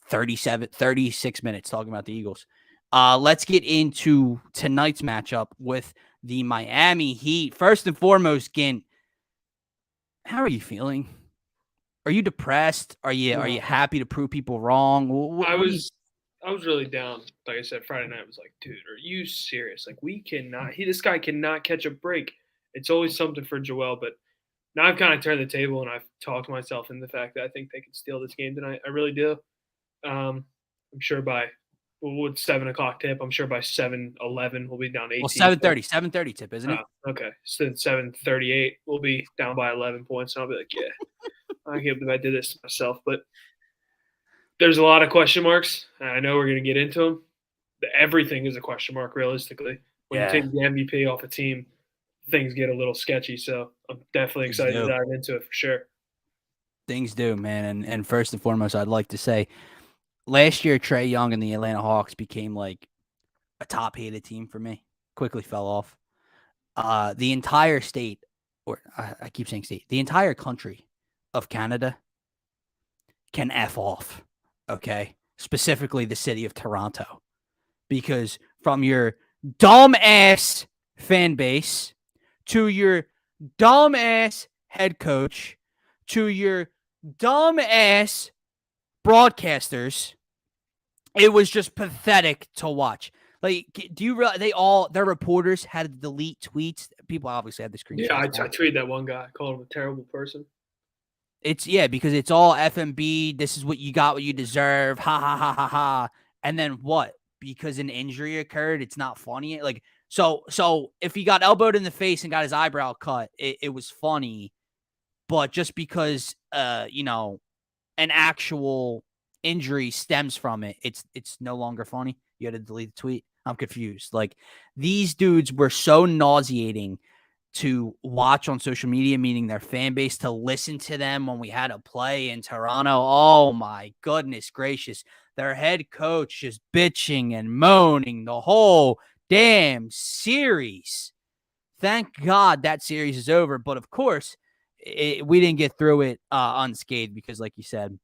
36 minutes talking about the Eagles. Let's get into tonight's matchup with the Miami Heat. First and foremost, Gint, how are you feeling? Are you depressed? Are you happy to prove people wrong? I was really down. Like I said, Friday night was like, dude, are you serious? Like, we cannot. This guy cannot catch a break. It's always something for Joel, but now I've kind of turned the table and I've talked myself into the fact that I think they can steal this game tonight. I really do. I'm sure by 7:00 tip. I'm sure by 7:11 we'll be down 18. Well, 7:30 tip, isn't it? Okay. So 7:38 we'll be down by 11 points, and I'll be like, yeah, I can't believe I did this to myself. But there's a lot of question marks. I know we're going to get into them. Everything is a question mark, realistically. When you take the MVP off a team, things get a little sketchy. So I'm definitely excited to dive into it for sure. Things do, man. And first and foremost, I'd like to say, last year, Trae Young and the Atlanta Hawks became like a top-hated team for me. Quickly fell off. The entire state, or I keep saying state, the entire country of Canada can F off, okay? Specifically the city of Toronto. Because from your dumb-ass fan base to your dumb-ass head coach to your dumb-ass broadcasters, it was just pathetic to watch. Like, do you realize their reporters had to delete tweets? People obviously had the screenshots. Yeah, I tweeted that one guy, called him a terrible person. Because it's all FMB. This is what you got, what you deserve. Ha ha ha ha ha. And then what? Because an injury occurred, it's not funny. Like, so if he got elbowed in the face and got his eyebrow cut, it was funny. But just because an actual injury stems from it, it's no longer funny. You had to delete the tweet. I'm confused. Like, these dudes were so nauseating to watch on social media, meaning their fan base, to listen to them when we had a play in Toronto. Oh my goodness gracious. Their head coach just bitching and moaning the whole damn series. Thank God that series is over. But of course, we didn't get through it unscathed, because like you said,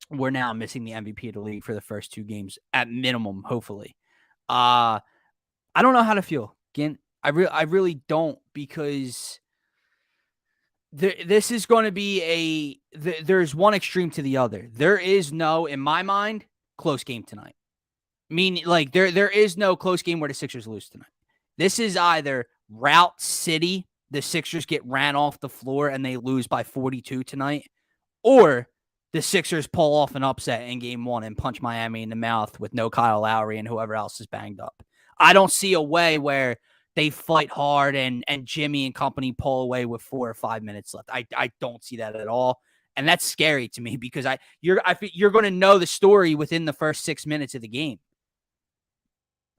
we're now missing the MVP of the league for the first 2 games at minimum, hopefully. I don't know how to feel. Again, I really don't, because this is going to be there's one extreme to the other. There is no, in my mind, close game tonight. Meaning, like, there is no close game where the Sixers lose tonight. This is either rout city, the Sixers get ran off the floor and they lose by 42 tonight, or the Sixers pull off an upset in game 1 and punch Miami in the mouth with no Kyle Lowry and whoever else is banged up. I don't see a way where they fight hard and Jimmy and company pull away with 4 or 5 minutes left. I don't see that at all. And that's scary to me, because you're going to know the story within the first 6 minutes of the game.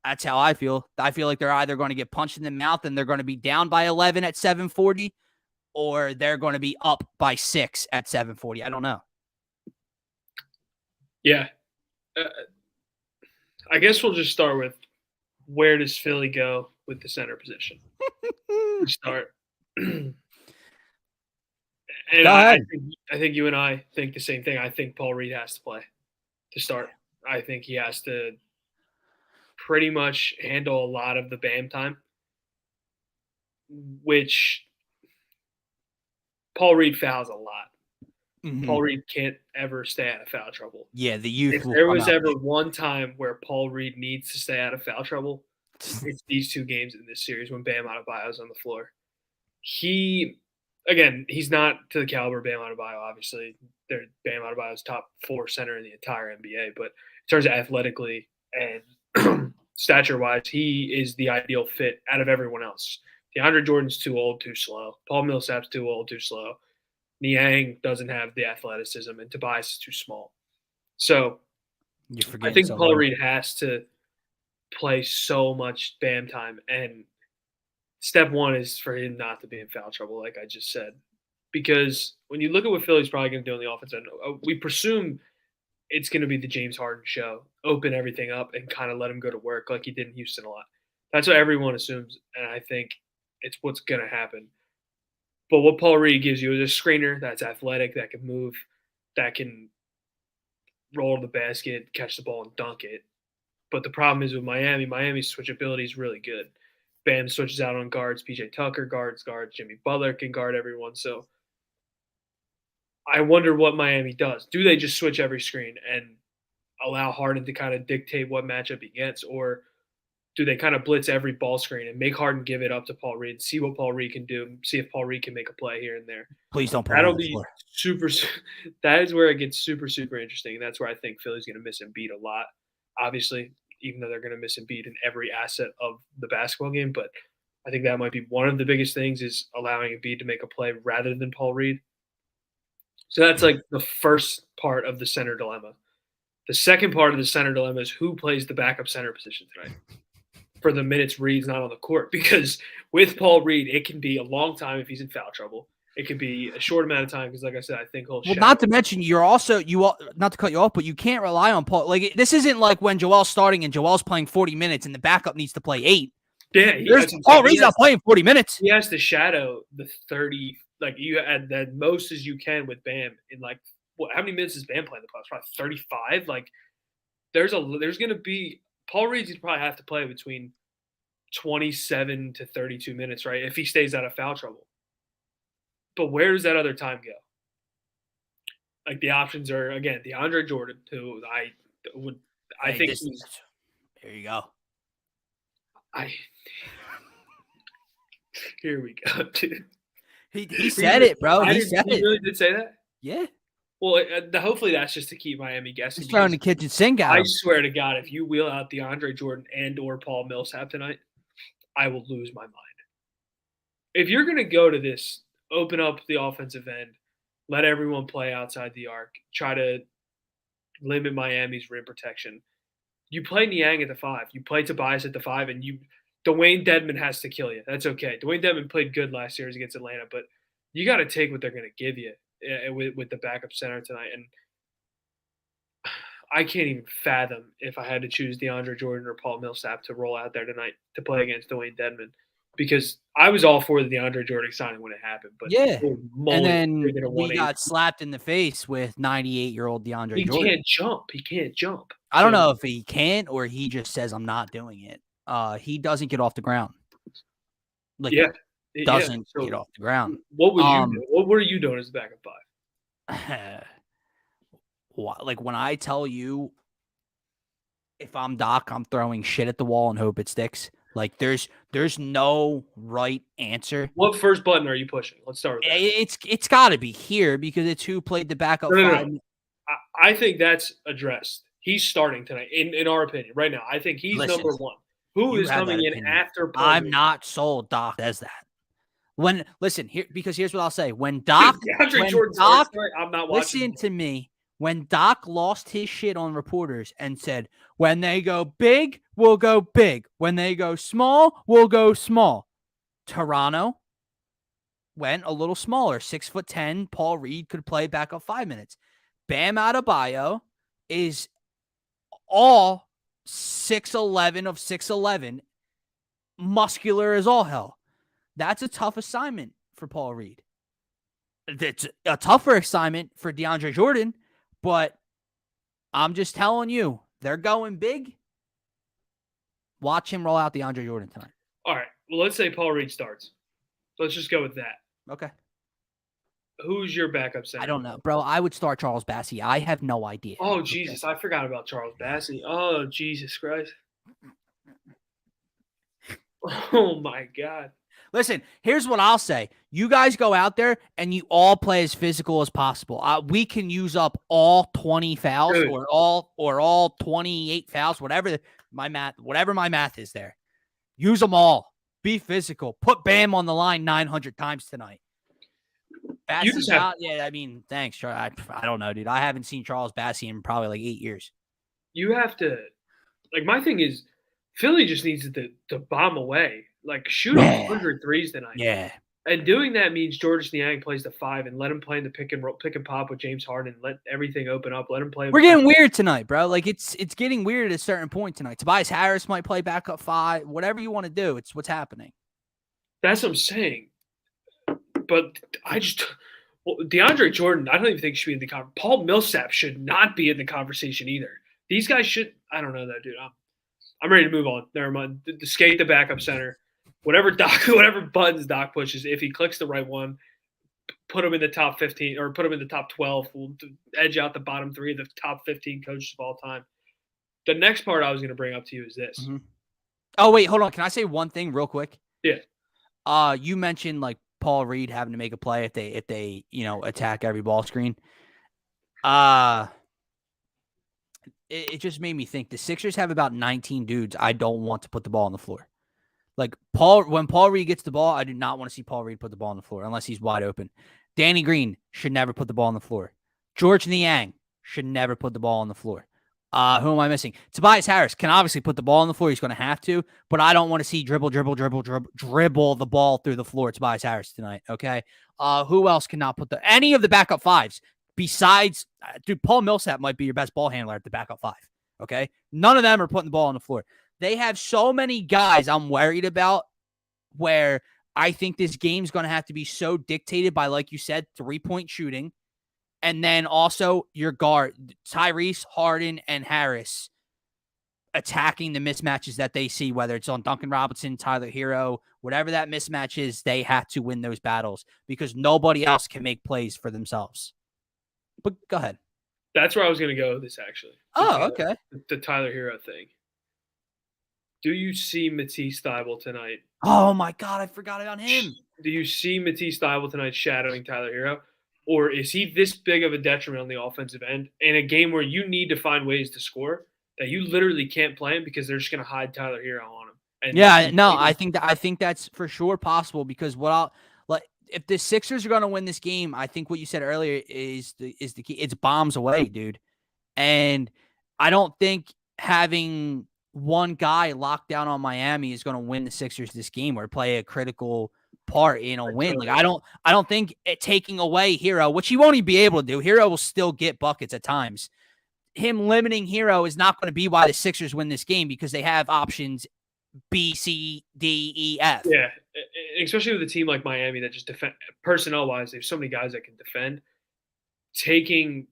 That's how I feel. I feel like they're either going to get punched in the mouth and they're going to be down by 11 at 7:40, or they're going to be up by 6 at 7:40. I don't know. Yeah, I guess we'll just start with where does Philly go with the center position? To start. And Go ahead. I think you and I think the same thing. I think Paul Reed has to play to start. I think he has to pretty much handle a lot of the BAM time, which Paul Reed fouls a lot. Mm-hmm. Paul Reed can't ever stay out of foul trouble. Yeah, the youth. If there was ever one time where Paul Reed needs to stay out of foul trouble, it's these two games in this series when Bam Adebayo's on the floor. He's not to the caliber of Bam Adebayo, obviously. Bam Adebayo's top 4 center in the entire NBA, but in terms of athletically and stature-wise, he is the ideal fit out of everyone else. DeAndre Jordan's too old, too slow. Paul Millsap's too old, too slow. Niang doesn't have the athleticism, and Tobias is too small. So I think Paul Reed has to play so much BAM time, and step one is for him not to be in foul trouble, like I just said. Because when you look at what Philly's probably going to do on the offense end, we presume it's going to be the James Harden show, open everything up and kind of let him go to work like he did in Houston a lot. That's what everyone assumes, and I think it's what's going to happen. But what Paul Reed gives you is a screener that's athletic, that can move, that can roll to the basket, catch the ball, and dunk it. But the problem is with Miami's switchability is really good. Bam switches out on guards. PJ Tucker guards. Jimmy Butler can guard everyone. So I wonder what Miami does. Do they just switch every screen and allow Harden to kind of dictate what matchup he gets, or do they kind of blitz every ball screen and make Harden give it up to Paul Reed, see what Paul Reed can do, see if Paul Reed can make a play here and there? Please don't put That'll be super. That is where it gets super, super interesting. And that's where I think Philly's going to miss Embiid a lot, obviously, even though they're going to miss Embiid in every asset of the basketball game. But I think that might be one of the biggest things is allowing Embiid to make a play rather than Paul Reed. So that's like the first part of the center dilemma. The second part of the center dilemma is who plays the backup center position tonight for the minutes Reed's not on the court. Because with Paul Reed, it can be a long time if he's in foul trouble. It could be a short amount of time because, like I said, I think he'll. Well, not to mention not to cut you off, but you can't rely on Paul. Like this isn't like when Joel's starting and Joel's playing 40 minutes and the backup needs to play 8. Yeah, Paul Reed's not playing 40 minutes. He has to shadow the 30. Like you add the most as you can with Bam in like how many minutes is Bam playing the playoffs? Probably 35. Like there's going to be Paul Reed's going to probably have to play between 27 to 32 minutes, right? If he stays out of foul trouble. But where does that other time go? Like the options are again DeAndre Jordan, who I think there you go. Here we go, dude. He said it, bro. He really did say that? Yeah. Well, hopefully that's just to keep Miami guessing. He's throwing the kitchen sink out. I swear to God, if you wheel out DeAndre Jordan and or Paul Millsap tonight, I will lose my mind. If you're going to go to this, open up the offensive end, let everyone play outside the arc, try to limit Miami's rim protection. You play Niang at the 5. You play Tobias at the 5, and Dwayne Dedmon has to kill you. That's okay. Dwayne Dedmon played good last year against Atlanta, but you got to take what they're going to give you with the backup center tonight. And I can't even fathom if I had to choose DeAndre Jordan or Paul Millsap to roll out there tonight to play against Dwayne Dedmon, because I was all for the DeAndre Jordan signing when it happened. But yeah, and then we got slapped in the face with 98-year-old DeAndre Jordan. He can't jump. I don't know if he can't or he just says I'm not doing it. He doesn't get off the ground. Doesn't get off the ground. What would you do? What were you doing as a backup 5? Like when I tell you, if I'm Doc, I'm throwing shit at the wall and hope it sticks. Like there's no right answer. What first button are you pushing? Let's start with that. It's got to be here because it's who played the backup 5. No. I think that's addressed. He's starting tonight, in our opinion, right now. I think he's number 1. Who is coming in after Paul I'm not sold Doc says that. Here's what I'll say. When Doc, I'm not watching. Listen to me. When Doc lost his shit on reporters and said, when they go big, we'll go big. When they go small, we'll go small. Toronto went a little smaller, 6'10". Paul Reed could play backup 5 minutes. Bam Adebayo is all 6'11" of 6'11", muscular as all hell. That's a tough assignment for Paul Reed. It's a tougher assignment for DeAndre Jordan, but I'm just telling you, they're going big. Watch him roll out DeAndre Jordan tonight. All right. Well, let's say Paul Reed starts. Let's just go with that. Okay. Who's your backup center? I don't know, bro. I would start Charles Bassey. I have no idea. Oh, Jesus. Okay. I forgot about Charles Bassey. Oh, Jesus Christ. Oh, my God. Listen, here's what I'll say. You guys go out there and you all play as physical as possible. We can use up all 20 fouls Good. or all 28 fouls, whatever my math is there. Use them all. Be physical. Put Bam on the line 900 times tonight. I mean, thanks, Charles. I don't know, dude. I haven't seen Charles Bassey in probably like 8 years. You have to, like, my thing is, Philly just needs to bomb away. Like, shoot 100 threes tonight. Yeah. And doing that means Georges Niang plays the 5 and let him play in the pick and pop with James Harden. Let everything open up. Let him play. We're getting weird tonight, bro. Like, it's getting weird at a certain point tonight. Tobias Harris might play backup 5. Whatever you want to do, it's what's happening. That's what I'm saying. But DeAndre Jordan, I don't even think should be in the conversation. Paul Millsap should not be in the conversation either. These guys should. I don't know that, dude. I'm ready to move on. Never mind. The skate the backup center. Whatever buttons Doc pushes, if he clicks the right one, put him in the top 15 or put him in the top 12. We'll edge out the bottom 3 of the top 15 coaches of all time. The next part I was going to bring up to you is this. Mm-hmm. Oh, wait, hold on. Can I say one thing real quick? Yeah. You mentioned like Paul Reed having to make a play if they attack every ball screen. It just made me think the Sixers have about 19 dudes I don't want to put the ball on the floor. Like when Paul Reed gets the ball, I do not want to see Paul Reed put the ball on the floor unless he's wide open. Danny Green should never put the ball on the floor. Georges Niang should never put the ball on the floor. Who am I missing? Tobias Harris can obviously put the ball on the floor. He's going to have to, but I don't want to see dribble the ball through the floor. Tobias Harris tonight. Okay. Who else cannot put any of the backup 5s besides, dude, Paul Millsap might be your best ball handler at the backup 5. Okay. None of them are putting the ball on the floor. They have so many guys I'm worried about where I think this game's going to have to be so dictated by, like you said, 3-point shooting. And then also your guard, Tyrese, Harden, and Harris attacking the mismatches that they see, whether it's on Duncan Robinson, Tyler Hero, whatever that mismatch is, they have to win those battles because nobody else can make plays for themselves. But go ahead. That's where I was going to go with this, actually. Okay. The Tyler Hero thing. Do you see Matisse Thybulle tonight? Oh, my God. I forgot about him. Do you see Matisse Thybulle tonight shadowing Tyler Hero? Or is he this big of a detriment on the offensive end in a game where you need to find ways to score that you literally can't play him because they're just going to hide Tyler Hero on him? And I think that's for sure possible because if the Sixers are going to win this game, I think what you said earlier is the key. It's bombs away, dude. And I don't think having one guy locked down on Miami is going to win the Sixers this game or play a critical part in a win. Like I don't think taking away Hero, which he won't even be able to do. Hero will still get buckets at times. Him limiting Hero is not going to be why the Sixers win this game because they have options B, C, D, E, F. Yeah, especially with a team like Miami that just defend personnel-wise. There's so many guys that can defend. Taking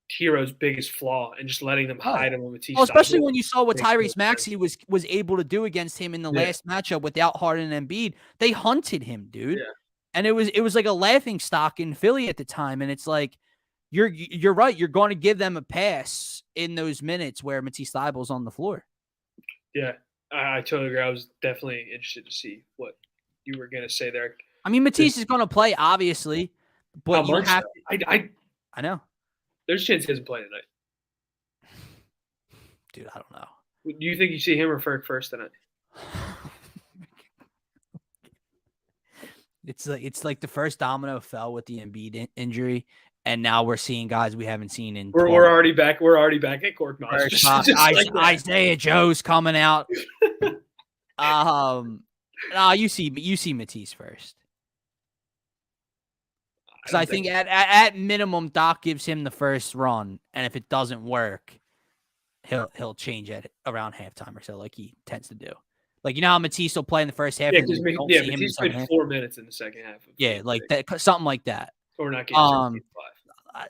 Hero's biggest flaw and just letting them hide him with Matisse. Especially when you saw what Tyrese Maxey was able to do against him in the last matchup without Harden and Embiid. They hunted him, dude. Yeah. And it was like a laughing stock in Philly at the time. And it's like, you're right. You're going to give them a pass in those minutes where Matisse Thybulle's on the floor. Yeah, I totally agree. I was definitely interested to see what you were going to say there. I mean, Matisse is going to play, obviously, but you have I know. There's a chance he doesn't play tonight. Dude, I don't know. Do you think you see him or Ferg first tonight? It's like the first domino fell with the Embiid injury, and now we're seeing guys we haven't seen in. We're already back. We're already back at Cork Mouse. Isaiah Joe's coming out. You see Matisse first. Because I think at minimum, Doc gives him the first run, and if it doesn't work, he'll change at around halftime or so, like he tends to do. Like, you know how Matisse will play in the first half, Yeah, and because then don't see him in the Matisse second played half? 4 minutes in the second half. Yeah, like that, something like that. Or not game 6, I,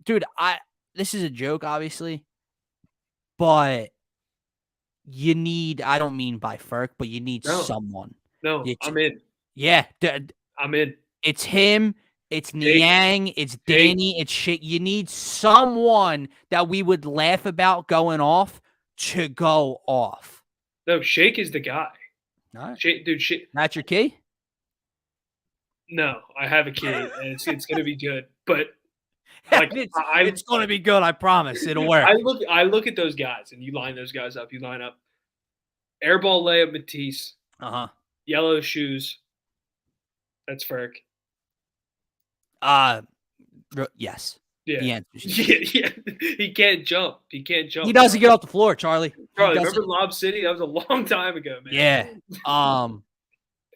dude, this is a joke, obviously, but you need. I don't mean by Ferk, but you need someone. No, I'm in. Yeah, I'm in. It's him. It's Shake. Niang. It's Danny. It's Shake. You need someone that we would laugh about going off to go off. No, Shake is the guy. All right. Shake, dude. Shake. That's your key? No, I have a key, and it's gonna be good. But like, it's gonna be good. I promise. It'll work. I look at those guys, and you line those guys up. You line up airball layup Matisse. Yellow shoes. That's Ferk. Yes. Yeah. Yeah. He can't jump. He doesn't get off the floor, Charlie. Remember Lob City? That was a long time ago, man. Yeah.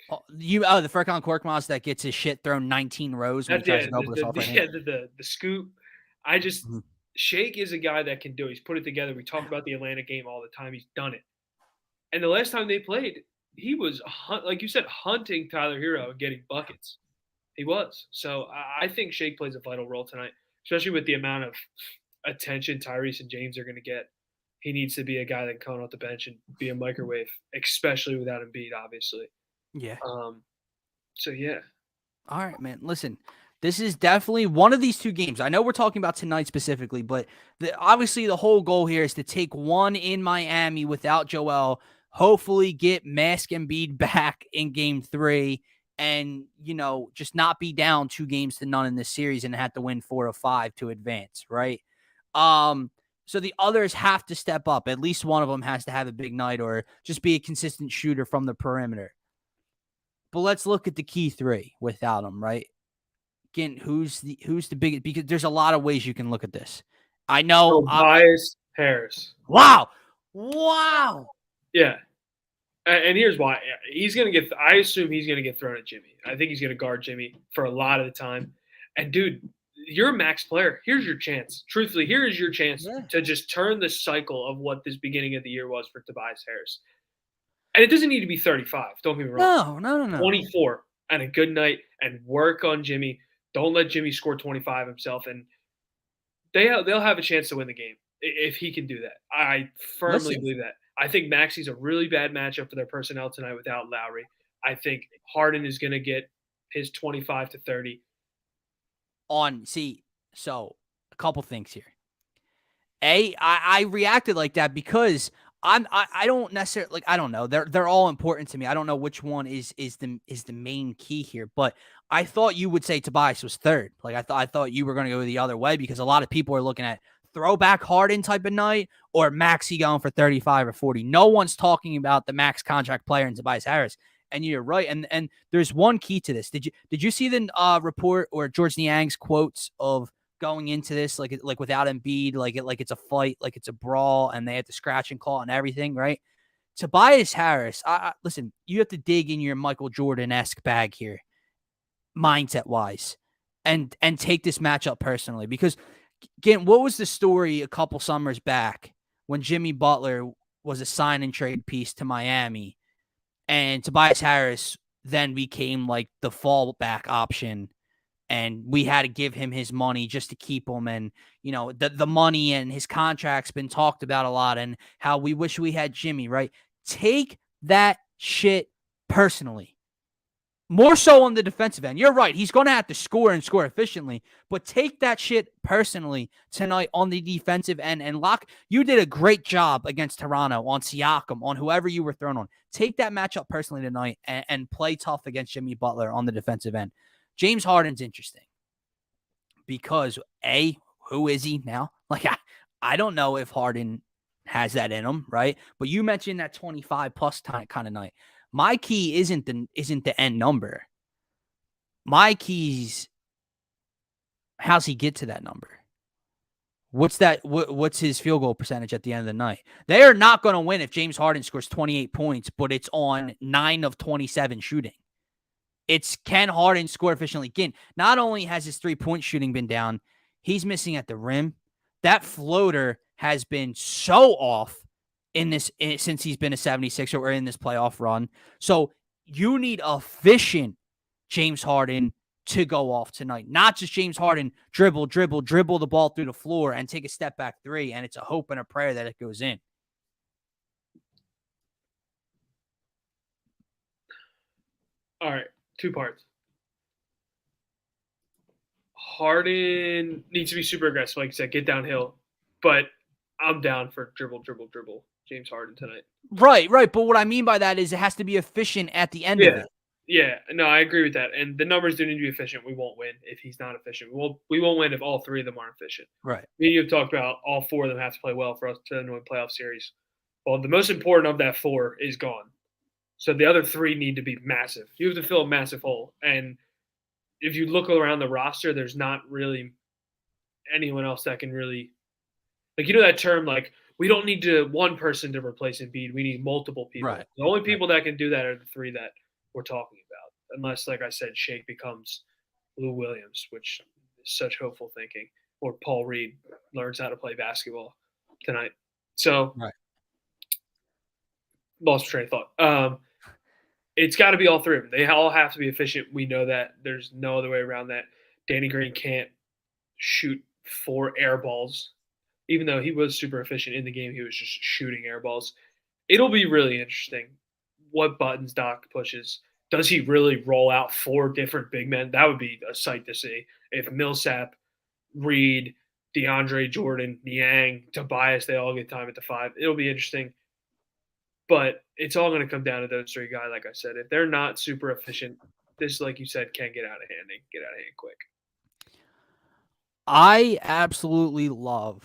The Furkan Korkmaz that gets his shit thrown 19 rows when he tries to go with the scoop. I just Shake is a guy that can do it. He's put it together. We talk about the Atlanta game all the time. He's done it. And the last time they played, he was, like you said, hunting Tyler Hero and getting buckets. He was. So I think Shake plays a vital role tonight, especially with the amount of attention Tyrese and James are going to get. He needs to be a guy that can come off the bench and be a microwave, especially without Embiid, obviously. Yeah. So, yeah. All right, man. Listen, this is definitely one of these two games. I know we're talking about tonight specifically, but obviously the whole goal here is to take one in Miami without Joel, hopefully get Mask Embiid back in game 3, and, just not be down 2-0 in this series and have to win 4 of 5 to advance, right? So the others have to step up. At least one of them has to have a big night or just be a consistent shooter from the perimeter. But let's look at the key 3 without them, right? Again, who's the biggest? Because there's a lot of ways you can look at this. I know. Tobias Harris. Wow. Yeah. And here's why. I assume he's going to get thrown at Jimmy. I think he's going to guard Jimmy for a lot of the time. And, dude, you're a max player. Here's your chance. Truthfully, here is your chance to just turn the cycle of what this beginning of the year was for Tobias Harris. And it doesn't need to be 35. Don't get me wrong. No. 24 and a good night and work on Jimmy. Don't let Jimmy score 25 himself. And they'll have a chance to win the game if he can do that. I firmly believe that. I think Maxey's a really bad matchup for their personnel tonight without Lowry. I think Harden is going to get his 25 to 30. So a couple things here. I reacted like that because I don't necessarily I don't know. They're all important to me. I don't know which one is the main key here, but I thought you would say Tobias was third. Like I thought you were going to go the other way because a lot of people are looking at Throwback Harden type of night or Maxey going for 35 or 40. No one's talking about the max contract player in Tobias Harris. And you're right. And there's one key to this. Did you see the report or George Niang's quotes of going into this like without Embiid, like it's a fight, like it's a brawl, and they had to scratch and claw and everything, right? Tobias Harris, listen, you have to dig in your Michael Jordan-esque bag here, mindset wise, and take this matchup personally because. Again, what was the story a couple summers back when Jimmy Butler was a sign and trade piece to Miami and Tobias Harris then became like the fallback option and we had to give him his money just to keep him and, the money and his contract's been talked about a lot and how we wish we had Jimmy, right? Take that shit personally. More so on the defensive end. You're right. He's going to have to score and score efficiently, but take that shit personally tonight on the defensive end and lock. You did a great job against Toronto on Siakam, on whoever you were thrown on. Take that matchup personally tonight and play tough against Jimmy Butler on the defensive end. James Harden's interesting because who is he now? Like, I don't know if Harden has that in him, right? But you mentioned that 25 plus kind of night. My key isn't the end number. My key's how's he get to that number? What's his field goal percentage at the end of the night? They are not going to win if James Harden scores 28 points, but it's on 9 of 27 shooting. It's can Harden score efficiently? Again, not only has his 3-point shooting been down, he's missing at the rim. that floater has been so off since he's been a 76er or in this playoff run. So you need efficient James Harden to go off tonight. Not just James Harden dribble the ball through the floor and take a step back three, and it's a hope and a prayer that it goes in. All right, 2 parts. Harden needs to be super aggressive, like you said, get downhill. But I'm down for dribble James Harden tonight. Right. But what I mean by that is it has to be efficient at the end of it. Yeah, no, I agree with that. And the numbers do need to be efficient. We won't win if he's not efficient. We won't win if all 3 of them aren't efficient. Right. You've talked about all 4 of them have to play well for us to win playoff series. Well, the most important of that 4 is gone. So the other 3 need to be massive. You have to fill a massive hole. And if you look around the roster, there's not really anyone else that can really – like, that term, like, we don't need one person to replace Embiid. We need multiple people. Right. The only people that can do that are the 3 that we're talking about, unless, like I said, Shake becomes Lou Williams, which is such hopeful thinking, or Paul Reed learns how to play basketball tonight. So, lost train of thought. It's got to be all 3 of them. They all have to be efficient. We know that. There's no other way around that. Danny Green can't shoot 4 air balls. Even though he was super efficient in the game, he was just shooting air balls. It'll be really interesting what buttons Doc pushes. Does he really roll out 4 different big men? That would be a sight to see. If Millsap, Reed, DeAndre Jordan, Niang, Tobias, they all get time at the 5. It'll be interesting. But it's all going to come down to those 3 guys, like I said. If they're not super efficient, this, like you said, can get out of hand and get out of hand quick. I absolutely love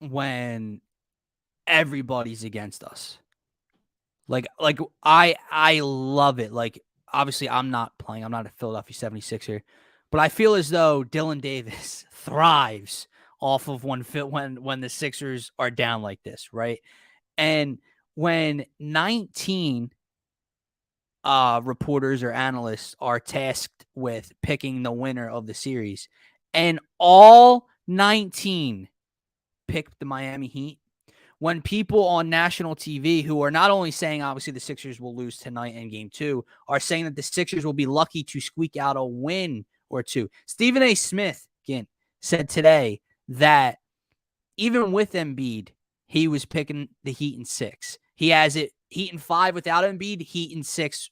when everybody's against us. Like I love it. Like, obviously I'm not playing. I'm not a Philadelphia 76er, but I feel as though Dylan Davis thrives off of when the Sixers are down like this, right? And when 19 reporters or analysts are tasked with picking the winner of the series, and all 19 picked the Miami Heat, when people on national TV who are not only saying obviously the Sixers will lose tonight in game 2 are saying that the Sixers will be lucky to squeak out a win or 2. Stephen A. Smith, again, said today that even with Embiid, he was picking the Heat in 6. He has it Heat in 5 without Embiid, Heat in 6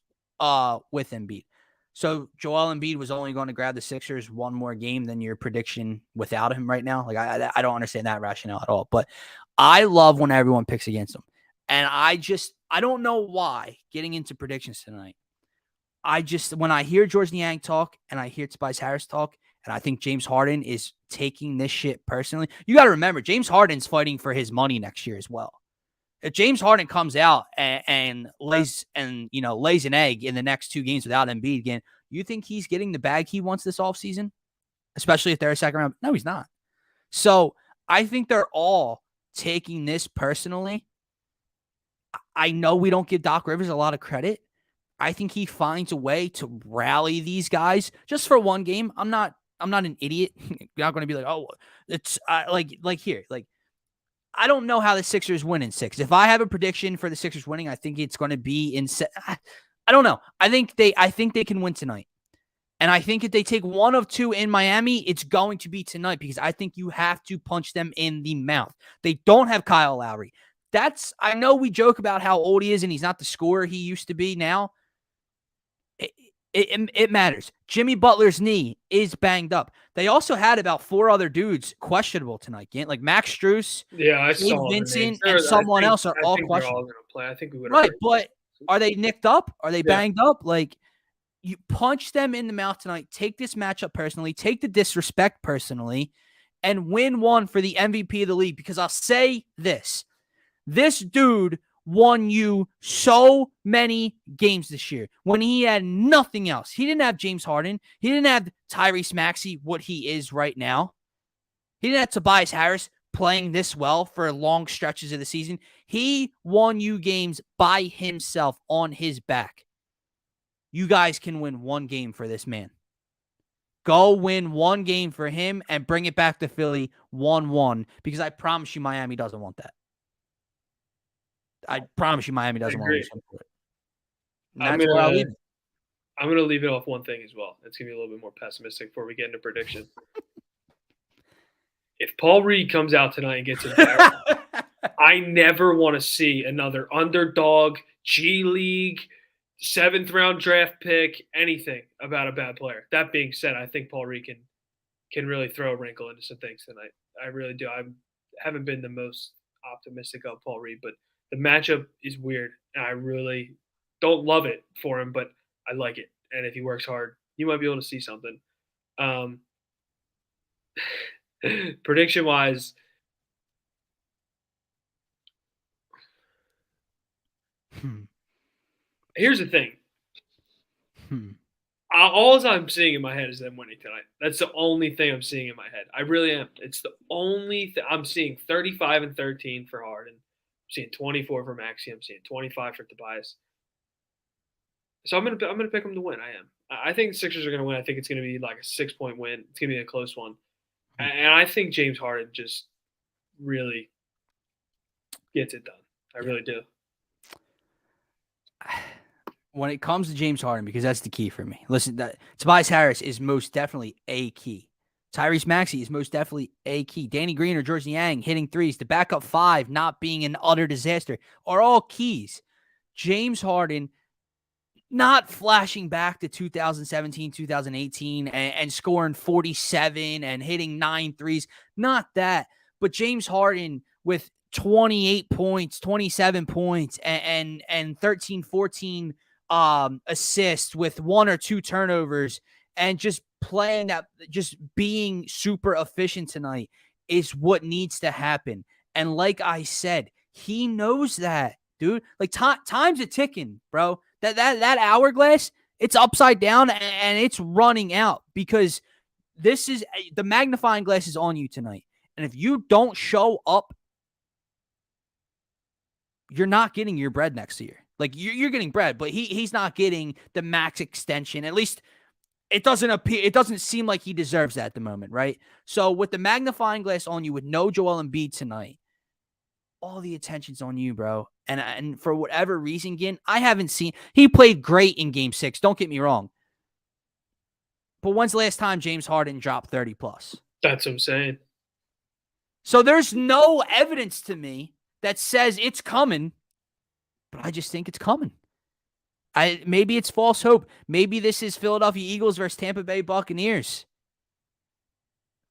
with Embiid. So Joel Embiid was only going to grab the Sixers one more game than your prediction without him right now. Like, I don't understand that rationale at all. But I love when everyone picks against him. And I don't know why, getting into predictions tonight, when I hear George Niang talk and I hear Tobias Harris talk, and I think James Harden is taking this shit personally. You got to remember, James Harden's fighting for his money next year as well. If James Harden comes out and lays an egg in the next 2 games without Embiid again, you think he's getting the bag he wants this offseason? Especially if they're a second round? No, he's not. So I think they're all taking this personally. I know we don't give Doc Rivers a lot of credit. I think he finds a way to rally these guys just for one game. I'm not an idiot. You're not going to be like, oh, it's here. Like, I don't know how the Sixers win in 6. If I have a prediction for the Sixers winning, I think it's going to be in 7. I don't know. I think they can win tonight. And I think if they take one of 2 in Miami, it's going to be tonight because I think you have to punch them in the mouth. They don't have Kyle Lowry. I know we joke about how old he is and he's not the scorer he used to be now. It matters. Jimmy Butler's knee is banged up. They also had about 4 other dudes questionable tonight. Like Max Strus, Vincent, and someone else are all questionable. All play. I think we would. Right, but are they nicked up? Are they banged up? Like, you punch them in the mouth tonight. Take this matchup personally. Take the disrespect personally, and win one for the MVP of the league. Because I'll say this: this dude won you so many games this year when he had nothing else. He didn't have James Harden. He didn't have Tyrese Maxey, what he is right now. He didn't have Tobias Harris playing this well for long stretches of the season. He won you games by himself on his back. You guys can win one game for this man. Go win one game for him and bring it back to Philly 1-1 because I promise you Miami doesn't want that. I promise you Miami doesn't want to lose home court. And that's where I'll leave it. I'm going to leave it off one thing as well. It's going to be a little bit more pessimistic before we get into prediction. If Paul Reed comes out tonight and gets embarrassed, I never want to see another underdog, G League, 7th round draft pick, anything about a bad player. That being said, I think Paul Reed can really throw a wrinkle into some things tonight. I really do. I haven't been the most optimistic of Paul Reed, but the matchup is weird, and I really don't love it for him, but I like it. And if he works hard, you might be able to see something. Prediction-wise, here's the thing. All I'm seeing in my head is them winning tonight. That's the only thing I'm seeing in my head. I really am. It's the only thing. I'm seeing 35 and 13 for Harden. I'm seeing 24 for Maxey. I'm seeing 25 for Tobias. So I'm gonna pick them to win. I am. I think the Sixers are gonna win. I think it's gonna be like a 6-point win. It's gonna be a close one, and I think James Harden just really gets it done. I really do. When it comes to James Harden, because that's the key for me. Listen, Tobias Harris is most definitely a key. Tyrese Maxey is most definitely a key. Danny Green or George Niang hitting threes. The backup 5 not being an utter disaster are all keys. James Harden not flashing back to 2017, 2018 and scoring 47 and hitting 9 threes. Not that. But James Harden with 28 points, 27 points, and 13, 14 assists with 1 or 2 turnovers and just playing that, just being super efficient tonight is what needs to happen. And like I said, he knows that, dude. Like time's a ticking, bro. That hourglass, it's upside down and it's running out because this is the magnifying glass is on you tonight. And if you don't show up, you're not getting your bread next year. Like you're getting bread, but he's not getting the max extension. At least it doesn't appear. It doesn't seem like he deserves that at the moment, right? So with the magnifying glass on you, with no Joel Embiid tonight, all the attention's on you, bro. And for whatever reason, again, I haven't seen. He played great in Game 6. Don't get me wrong. But when's the last time James Harden dropped 30 plus? That's what I'm saying. So there's no evidence to me that says it's coming, but I just think it's coming. Maybe it's false hope. Maybe this is Philadelphia Eagles versus Tampa Bay Buccaneers.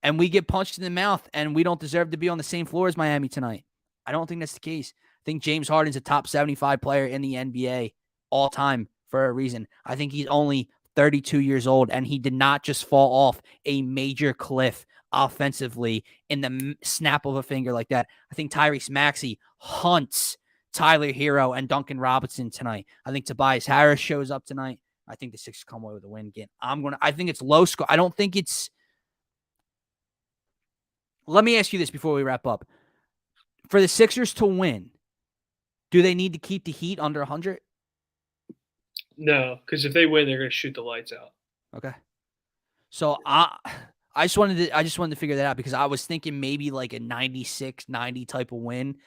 And we get punched in the mouth and we don't deserve to be on the same floor as Miami tonight. I don't think that's the case. I think James Harden's a top 75 player in the NBA all time for a reason. I think he's only 32 years old, and he did not just fall off a major cliff offensively in the snap of a finger like that. I think Tyrese Maxey hunts Tyler Hero and Duncan Robinson tonight. I think Tobias Harris shows up tonight. I think the Sixers come away with a win again. I think it's low score. I don't think it's. Let me ask you this before we wrap up. For the Sixers to win, do they need to keep the Heat under 100? No, because if they win, they're going to shoot the lights out. Okay. So I just wanted to figure that out because I was thinking maybe like a 96-90 type of win.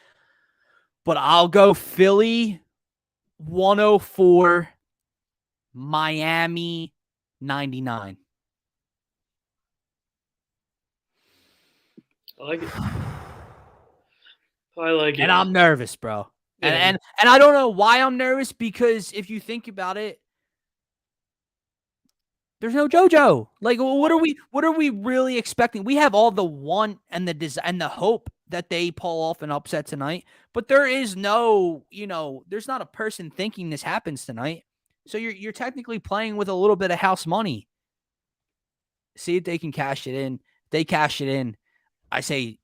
But I'll go Philly 104, Miami 99. I like it. I like it. And I'm nervous, bro. Yeah. And I don't know why I'm nervous because if you think about it, there's no JoJo. Like, what are we really expecting? We have all the want and the hope that they pull off an upset tonight, but there is no, there's not a person thinking this happens tonight. So you're technically playing with a little bit of house money. See if they can cash it in. If they cash it in, I say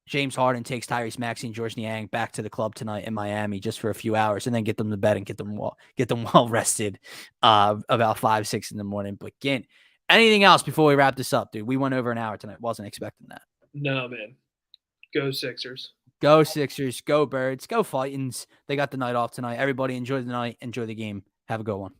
James Harden takes Tyrese Maxey and George Niang back to the club tonight in Miami just for a few hours and then get them to bed and get them well rested about 5, 6 in the morning. But again, anything else before we wrap this up, dude? We went over an hour tonight. Wasn't expecting that. No, man. Go Sixers. Go Sixers. Go Birds. Go Fightins. They got the night off tonight. Everybody enjoy the night. Enjoy the game. Have a good one.